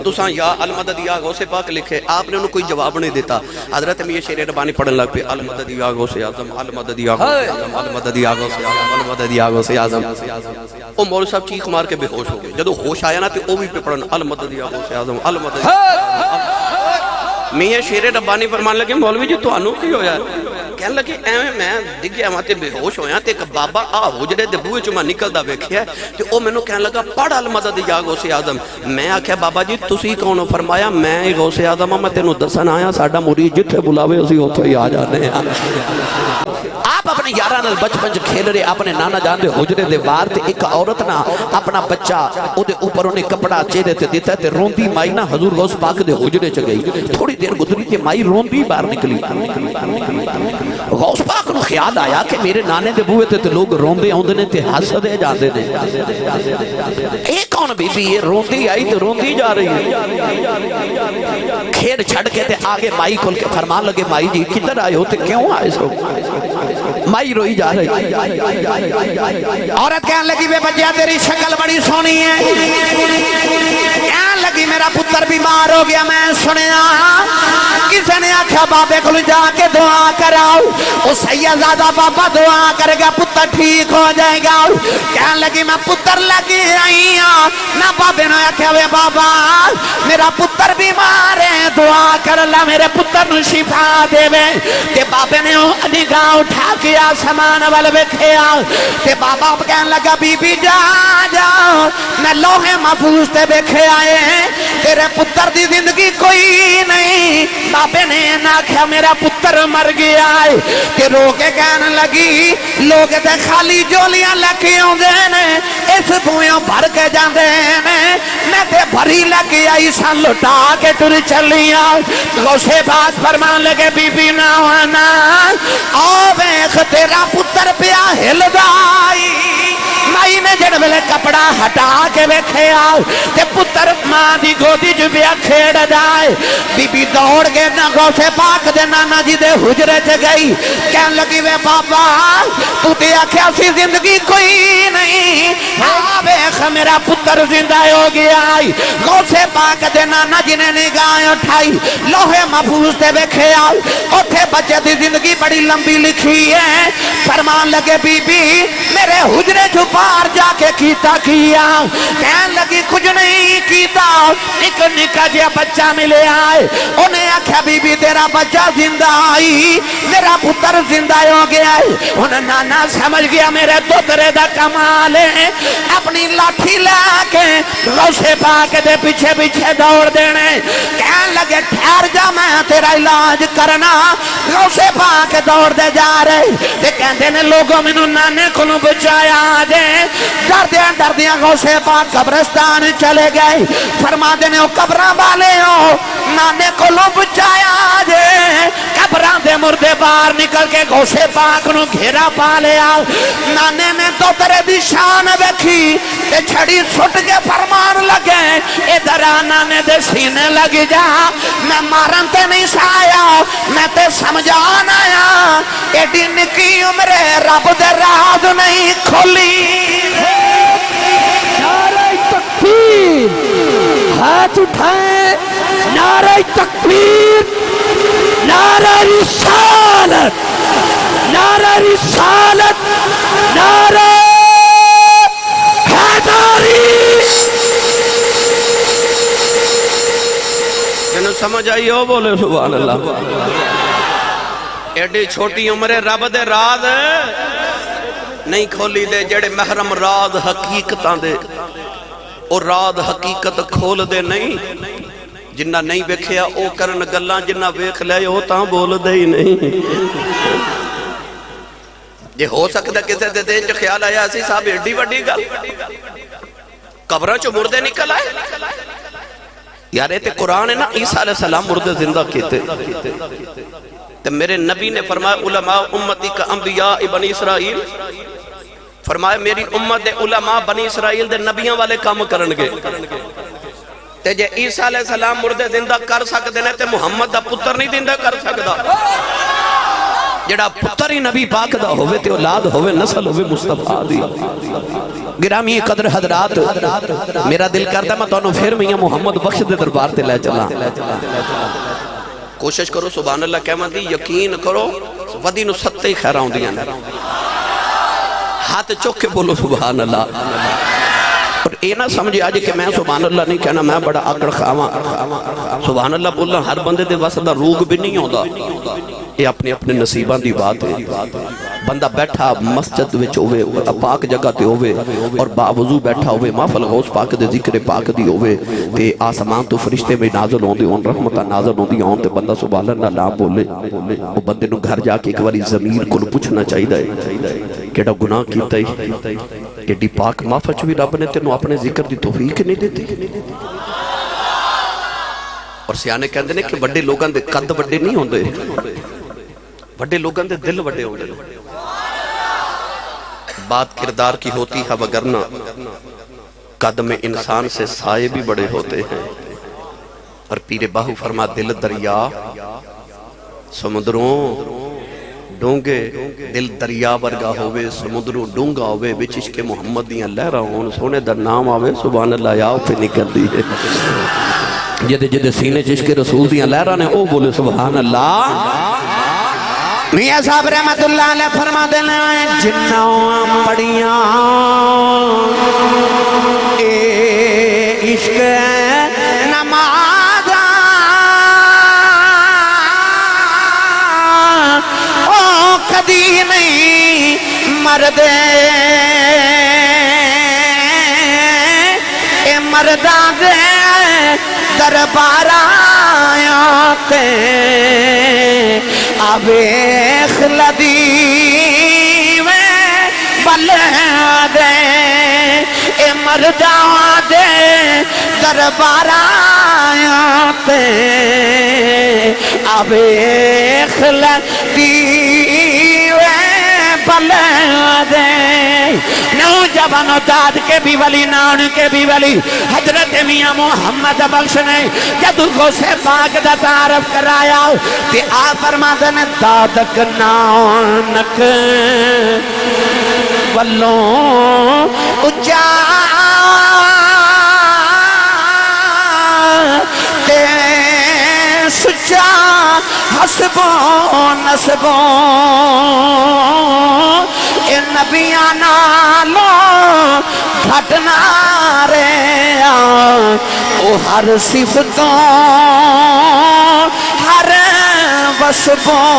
تساں یا المدد یا غوث پاک لکھے آپ نے انہوں کوئی جواب نہیں دیتا حضرت میاں شیر ربانی پڑھن لگ پہ المدد یا غوث اعظم المدد یا غوث اعظم المدد یا غوث اعظم المدد یا غوث اعظم او مولوی صاحب چیخ مار کے بے ہوش ہو گئے جدوں ہوش آیا نا تے او بھی پہ پڑھن المدد یا غوث اعظم المدد میاں شیر ربانی فرمان لگے مولوی جی تانوں کی ہویا ہے کہنے لگے ایویں میں ڈگیا وہاں تے بے ہوش ہویا تے ایک بابا حجرے دے بوئے چوں میں نکلدا ویکھیا تے او مینوں کہنے لگا پڑھ المدد یا غوث اعظم میں آکھیا بابا جی تسی کون ہو فرمایا میں غوث اعظم میں تینوں دسن آیا ساڈا مرید جتھے بلاوے اسی اوتھے ہی آ جانے ہیں آپ اپنے یاراں نال بچپن وچ کھیل رہے اپنے نانا جان دے حجرے دے باہر تے ایک عورت نا اپنا بچہ او دے اوپر اونے کپڑا چہرے تے دتا تے روندی مائی نا حضور غوث پاک دے حجرے چ گئی تھوڑی دیر گزری تے مائی روندی باہر نکلی غوث پاک نو خیال آیا کہ میرے نانے دے بوئے تے لوگ روندے آندے نے تے ہسدے جاندے نے اے کون بی بی یہ روندی آئی تے روندی جا رہی ہے کھیل چھڑ کے تے آگے مائی کھل کے فرمان لگے مائی جی کدھر آئے ہو تے کیوں آئے سو مائی روئی جا رہی عورت کہنے لگی بے بچیا تیری شکل بڑی سونی ہے کہنے لگی میرا پتر بیمار ہو گیا میں سنیا کسی نے آکھا بابے کو جا کے دعا کراؤ او سیدزادہ بابا دعا کرے گا پتر ٹھیک ہو جائے گا کہنے لگی میں پتر لگی آئی ہوں نہ بابے نے آکھا وے بابا میرا پتر بیمار ہے دعا کر اللہ میرے پتر نو شفا دے وے تے بابے نے نگاہ اٹھا کے آسمان والے ویکھیا تے بابا کہنے لگا بی بی جا جا میں لوہے محفوظ تے ویکھے آئے تیرے پتر دی زندگی کوئی نہیں بابے نے نہ کہا میرا پتر مر گیا ہے تے رو کے کہنے لگی لوگ تے خالی جولیاں لکھی ہوندے نے اس بوئیوں بھر کے جاندے نے میں تے بھری لگی آئی سان لٹا کے ٹر چلیاں غوث پاک فرمان لگے بی بی نہ ہونا آو ویخ تیرا پتر پیا ہل دائی مائی نے جڑ ویلے کپڑا ہٹا کے ویکھے آؤ تے پتر ماں دی گودی جو بیا کھیڑ جائے بی بی دوڑ کے نہ غوث پاک دے نانا جی دے حجرے چ گئی کہنے لگی وے بابا تو تے آکھیا سی زندگی کوئی نہیں ہاں ویخ میرا پتر زندہ ہو گیا غوث پاک دے نانا جی نے نگاہ اٹھائی لوہے محفوظ تے ویکھے آؤ اوتھے بچے دی زندگی بڑی لمبی لکھی ہے فرمان لگے بی بی میرے حجرے چھپار جا کے کیتا کیا کہنے لگی کچھ نہیں کیتا ایک نکا جیا بچہ ملے آئے انہیں آکھا بی بی تیرا بچہ زندہ آئی میرا پتر زندہ ہو گیا ہے انہیں نانا سمجھ گیا میرے دوترے دا کمال ہے اپنی لاٹھی لے کے غوث پاک دے پیچھے پیچھے دوڑ دینے کہنے لگے ٹھہر جا میں تیرا علاج کرنا غوث پاک دوڑ دے جا رہے تے کہندے نے لوگوں منو نانے کو نو بچایا دے ڈر دیاں غوث پاک قبرستان چلے گئے فرما دینے او قبران والے ہو نانے کو لو بچایا دے قبران دے مردے باہر نکل کے غوث پاک نو گھیرا پا لیا نانے نے تو ترے دی شان ویکھی تے چھڑی سٹ کے فرمان لگے ادھر نانے دے سینے لگ جا میں مارن تے نہیں سایا میں تے سمجھان آیا ایڈی نکی عمرے رب دے راز نہیں کھولی نعرہ تکبیر ہاتھ اٹھائیں نعرہ تکبیر نعرہ رسالت نعرہ رسالت نعرہ حیدری سمجھ آئی ہو بولے سبحان اللہ ایڈی چھوٹی عمرے رب دے راز نہیں کھولی دے جڑے محرم راز حقیقتاں دے اور راز حقیقت کھول دے نہیں جنہ نہیں بیکھیا او کرن گلاں جنہ بیکھ لے او تاں بول دے ہی نہیں یہ ہو سکتا کسے دے دین جو خیال آیا اسی صاحب ایڈی وڈی گل قبرہ چو مردے نکل آئے یار ایتے قرآن ہے نا عیسیٰ علیہ السلام مردے زندہ کیتے تو میرے نبی نے فرمایا علماء امتی کا انبیاء بنی اسرائیل فرمایا میری امت دے علماء بنی اسرائیل دے نبیاں والے کام کرنگے تے جے عیسیٰ علیہ السلام مردے زندہ کر سکتے ہیں تے محمد دا پتر نہیں زندہ کر سکتا جڑا پتر ہی نبی پاک دا ہوئے تے اولاد ہوئے نسل ہوئے مصطفیٰ دی گرامی قدر حضرات میرا دل کرتا میں تو پھر میاں محمد بخش دے دربار تے لے چلا کوشش کرو سبحان اللہ کہہ مندی یقین کرو ودی نو ستے خیرہ ہوں دیاں ہاتھ چوک کے بولو سبحان اللہ اور اے نہ سمجھے آج کہ میں سبحان اللہ نہیں کہنا میں بڑا آکڑ خواہ سبحان اللہ بولنا ہر بندے دے واسطہ روگ بھی نہیں ہوتا یہ اپنے اپنے نصیبان دی بات ہے بندہ بیٹھا مسجد وچ ہوئے پاک جگہ تے ہوئے اور باوضو بیٹھا ہوئے محفل غوث پاک دے ذکر پاک دی ہوئے تے آسمان تو فرشتے میں نازل ہوندے ان رحمتہ نازل ہوندی ہون تے بندہ سبحان اللہ نام بولے وہ بندے نو گھر جا کے ایک باری ضمیر کو پوچھنا چاہیے کیڑا گناہ کیتا ہے کیڑی پاک معافی چ بھی رب نے تینوں اپنے ذکر دی توفیق نہیں دیتی اور سیانے کہندے نے کہ بڑے لوگاں دے قد بڑے نہیں ہوندے بڑے لوگاں دے دل بڑے ہوندے بات کردار کی ہوتی ہے وگرنہ قد میں انسان سے سائے بھی بڑے ہوتے ہیں اور پیر باہو فرما دل دریا سمندروں ڈونگے دل دریا ورگا ہوئے سمندروں ڈونگا ہوئے بچ عشق محمد دیاں لہرہ ہون سونے در نام آوے سبحان اللہ یا پہ نکل دی ہے جدے جدے سینے عشق رسول دیاں لہرہ نے او بولے سبحان اللہ میاں صاحب رحمت اللہ علیہ فرما دینے جنوں پڑیاں اے عشق نمازاں او کدی نہیں مردے اے مرداں دے دربار آیاں آویخ لدی میں بلے دے اے مرداں دے دربار آیاں تے آویخ لدی میں بلے دے نوجوانوں داد کے بھی ولی نان کے بھی ولی حضرت میاں محمد بخش نے جدو کو سے پاک دا تعارف کرایا تے آ فرما دن دادک نانک والوں اچا تے سچا حسبوں نسبوں اے نبیاں نالو گھٹنا رے او ہر صفتوں ہر وصفوں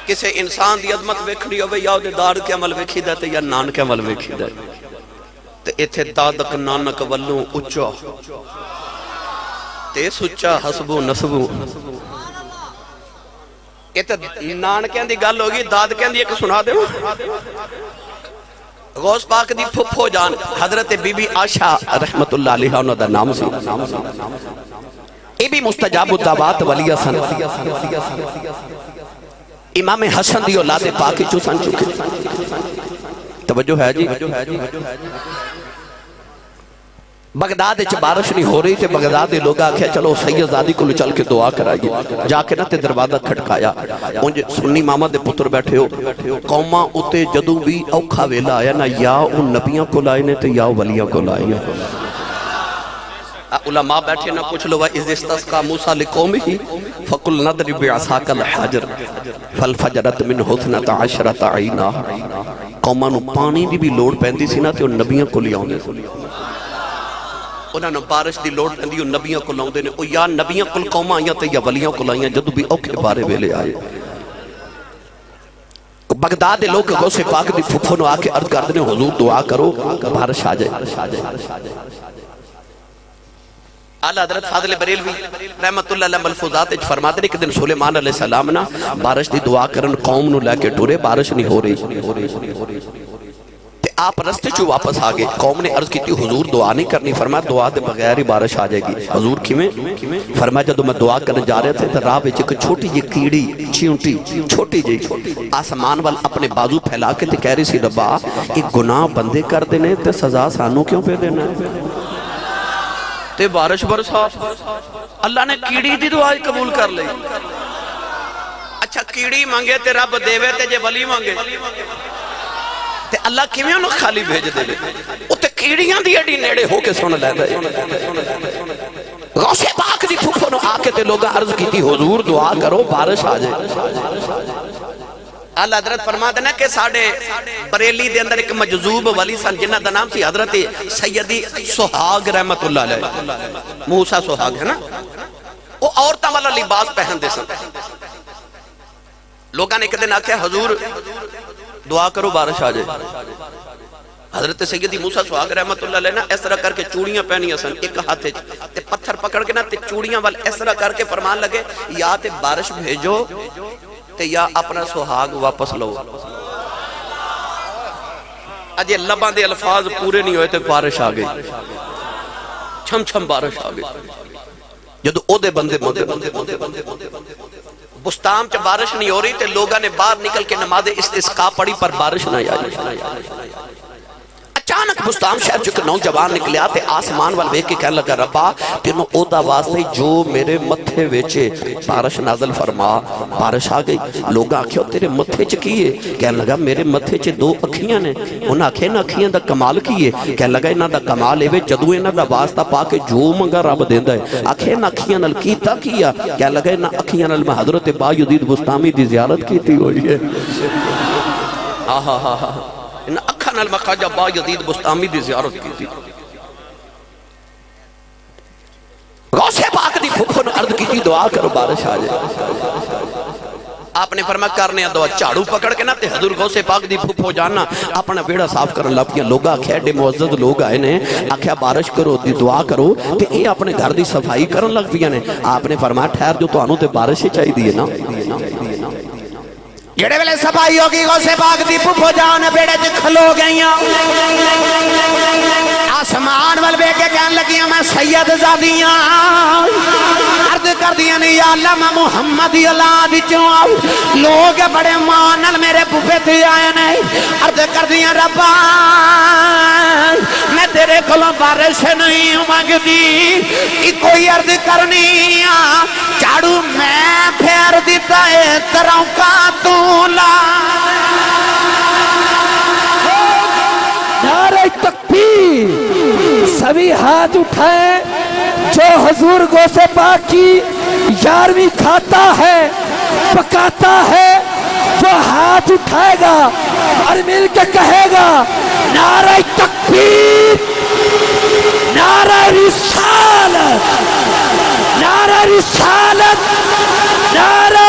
کسے انسان دی عظمت ویکھنی ہوئے یا دے دار کے عمل ویکھی دیتے یا نان کے عمل ویکھی دیتے تے ایتھے دادک نانک والوں اچھا تے سچا حسبو نسبو ایتھے نان کہن دی گل ہوگی داد کہن دی ایک سنا دے غوث پاک دی پھپھو جان حضرت بی بی عائشہ رحمت اللہ علیہ انہوں دا نام سی اے بھی مستجاب الدعوات ولیہ سن امام حسن دی اولاد پاکی چو سن چکے توجہ ہے جی بغداد اچھ بارش نہیں ہو رہی تھے بغداد دے لوگ آکھیا چلو سید زادی کو چل کے دعا کرائیے جا کے نہ تے دروازہ کھٹکایا انج سنی ماما دے پتر بیٹھے ہو قوماں اتے جدو بھی اوکھا ویلا آیا نا یا ان نبیاں کو لائے نے تے یا ولیاں کو لائے علماء بیٹھے نہ پوچھ لو اذ استسقى موسیٰ لقومه فقل نضرب بعصاك الحجر فالفجرت منه 12 عینا. قوماں نو پانی دی بھی لوڑ پیندی سی نا تے او نبیاں کو لے آوندے سی. انہاں نو بارش دی لوڑ پیندی او نبیاں کو لاوندے نے. او یا نبیاں کول قوماں آئیاں تے یا ولیاں کو آئیاں جدوں بھی اوکھے بارے ویلے آئے. بغداد دے لوگ غوث پاک دی پھپھو نو آ کے عرض کردے نے حضور دعا کرو بارش آ جائے. اعلیٰ حضرت فاضل بریلوی رحمت اللہ علیہ ملفوظات فرماتے ہیں کہ دن سلیمان علیہ السلام نا بارش دی دعا کرن قوم نو لے کے ٹورے بارش نہیں ہو رہی. تے آپ رستے چو واپس آگے. قوم نے عرض کی تھی حضور دعا نہیں کرنی. فرمایا دعا دے بغیر ہی بارش آ جائے گی. حضور کیویں؟ فرمایا جدو میں دعا کرنے جا رہے تھے تو راہ وچ ایک چھوٹی جی کیڑی چیونٹی چھوٹی جی آسمان وال اپنے بازو پھیلا کے تے کہہ رہی سی ربا ایک گناہ بندے کر دینے تے سزا سانو کیوں پہ دینا تے بارش برسا. اللہ نے کیڑی دی دعا قبول کر لی. اچھا کیڑی مانگے تے رب دیوے تے جے ولی مانگے تے اللہ کیویں انہوں خالی بھیج دے لے. او تے کیڑیاں دی اڈی نیڑے ہو کے سن لے دے. غوث پاک دی پھپھو نو آ کے تے لوگاں عرض کی تھی حضور دعا کرو بارش آ جائے. اللہ حضرت فرما دینا کہ ساڑھے بریلی دے اندر ایک مجذوب ولی سن جنہ دا نام سی حضرت سیدی سہاگ رحمت اللہ علیہ. موسیٰ سہاگ ہے نا. وہ عورتاں والا لباس پہن دے سن. لوگاں نے ایک دن آکھیا حضور دعا کرو بارش آ جائے. حضرت سیدی موسیٰ سہاگ رحمت اللہ علیہ نا اس طرح کر کے چوڑیاں پہنیاں سن ایک ہاتھے تے پتھر پکڑ کے نا تے چوڑیاں وال اس طرح کر کے فرمان لگے یا تے بارش بھیجو تے یا اپنا سہاگ واپس لو. اجے لباں دے الفاظ پورے نہیں ہوئے تے بارش آ گئی. چھم چھم بارش آ گئی. جدو او دے بندے بستام چ بارش نہیں ہو رہی تے لوگاں نے باہر نکل کے نماز استسقاء پڑھی پر بارش نہ آئی. اچانک بستام شہر چکے نوجوان نکلیا تے آسمان وال ویکھ کے کہنے لگا ربا تینوں او دا واسطے جو میرے متھے وچے بارش نازل فرما. بارش آ گئی. لوگ آکھیا تیرے متھے چ کیے؟ کہنے لگا میرے متھے چ 2 اکھیاں نے. انہاں آکھیا انہاں اکھیاں دا کمال کیے؟ کہنے لگا انہاں دا کمال اے جدوں انہاں دا واسطہ پا کے جو منگا رب دیندا ہے. آکھیا انہاں اکھیاں نال کیتا کیا؟ کہنے لگا انہاں اکھیاں نال میں حضرت بایزید بستامی دی زیارت کیتی ہوئی ہے. ان اکھاں نال میں خواجہ بایزید بستامی دی زیارت کی تھی. غوث پاک دی پھپھو نے عرض کی تھی دعا کرو بارش آ جائے. آپ نے فرمایا کرنے دعا جھاڑو پکڑ کے نا تے حضور غوث پاک دی پھپھو جانا اپنا بیڑا صاف کرن لگ پیاں. لوگ آکھیا ایڈے معزز لوگ آئے نے آکھیا بارش کرو دی دعا کرو تے اے اپنے گھر دی صفائی کرن لگ پیاں نے. آپ نے فرمایا ٹھہر جو تانوں تے بارش ہی چاہی دی ہے نا. جڑے ویلے صفائی ہوگی غوث پاک دی پھپھو جان بیڑے چ کھلو گئیاں. آسمان وال ویکھ کے کہن لگیاں میں سید زادیاں عرض کر دیاں نے یا اللہ میں محمد دی اولاد چوں لوگ بڑے مان نال میرے پھپھے تے آئے نے. عرض کر دیاں ربا میں تیرے کولوں بارش نہیں منگدی کوئی عرض کرنی جھاڑو میں پھیر دیتا ہے تراں کا تو نعرہ تکبیر. سبھی ہاتھ اٹھائیں جو حضور غوث پاک کی 11ویں کھاتا ہے پکاتا ہے جو ہاتھ اٹھائے گا اور مل کے کہے گا نعرہ تکبیر نعرہ رسالت نعرہ رسالت نعرہ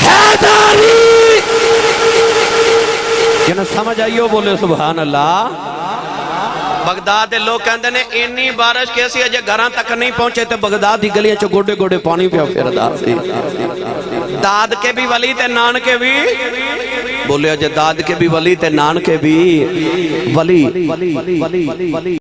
حیدری. جنہیں سمجھ آئیو بولے سبحان اللہ. بغداد دے لوگ کہندے نے انی بارش کیسی ہے جے گھراں تک نہیں پہنچے تے بغداد دی گلیاں چ گوڈے گوڈے پانی پیا پھردا سی. داد کے بھی ولی تے نان کے بھی بولے جے داد کے بھی ولی تے نان کے بھی ولی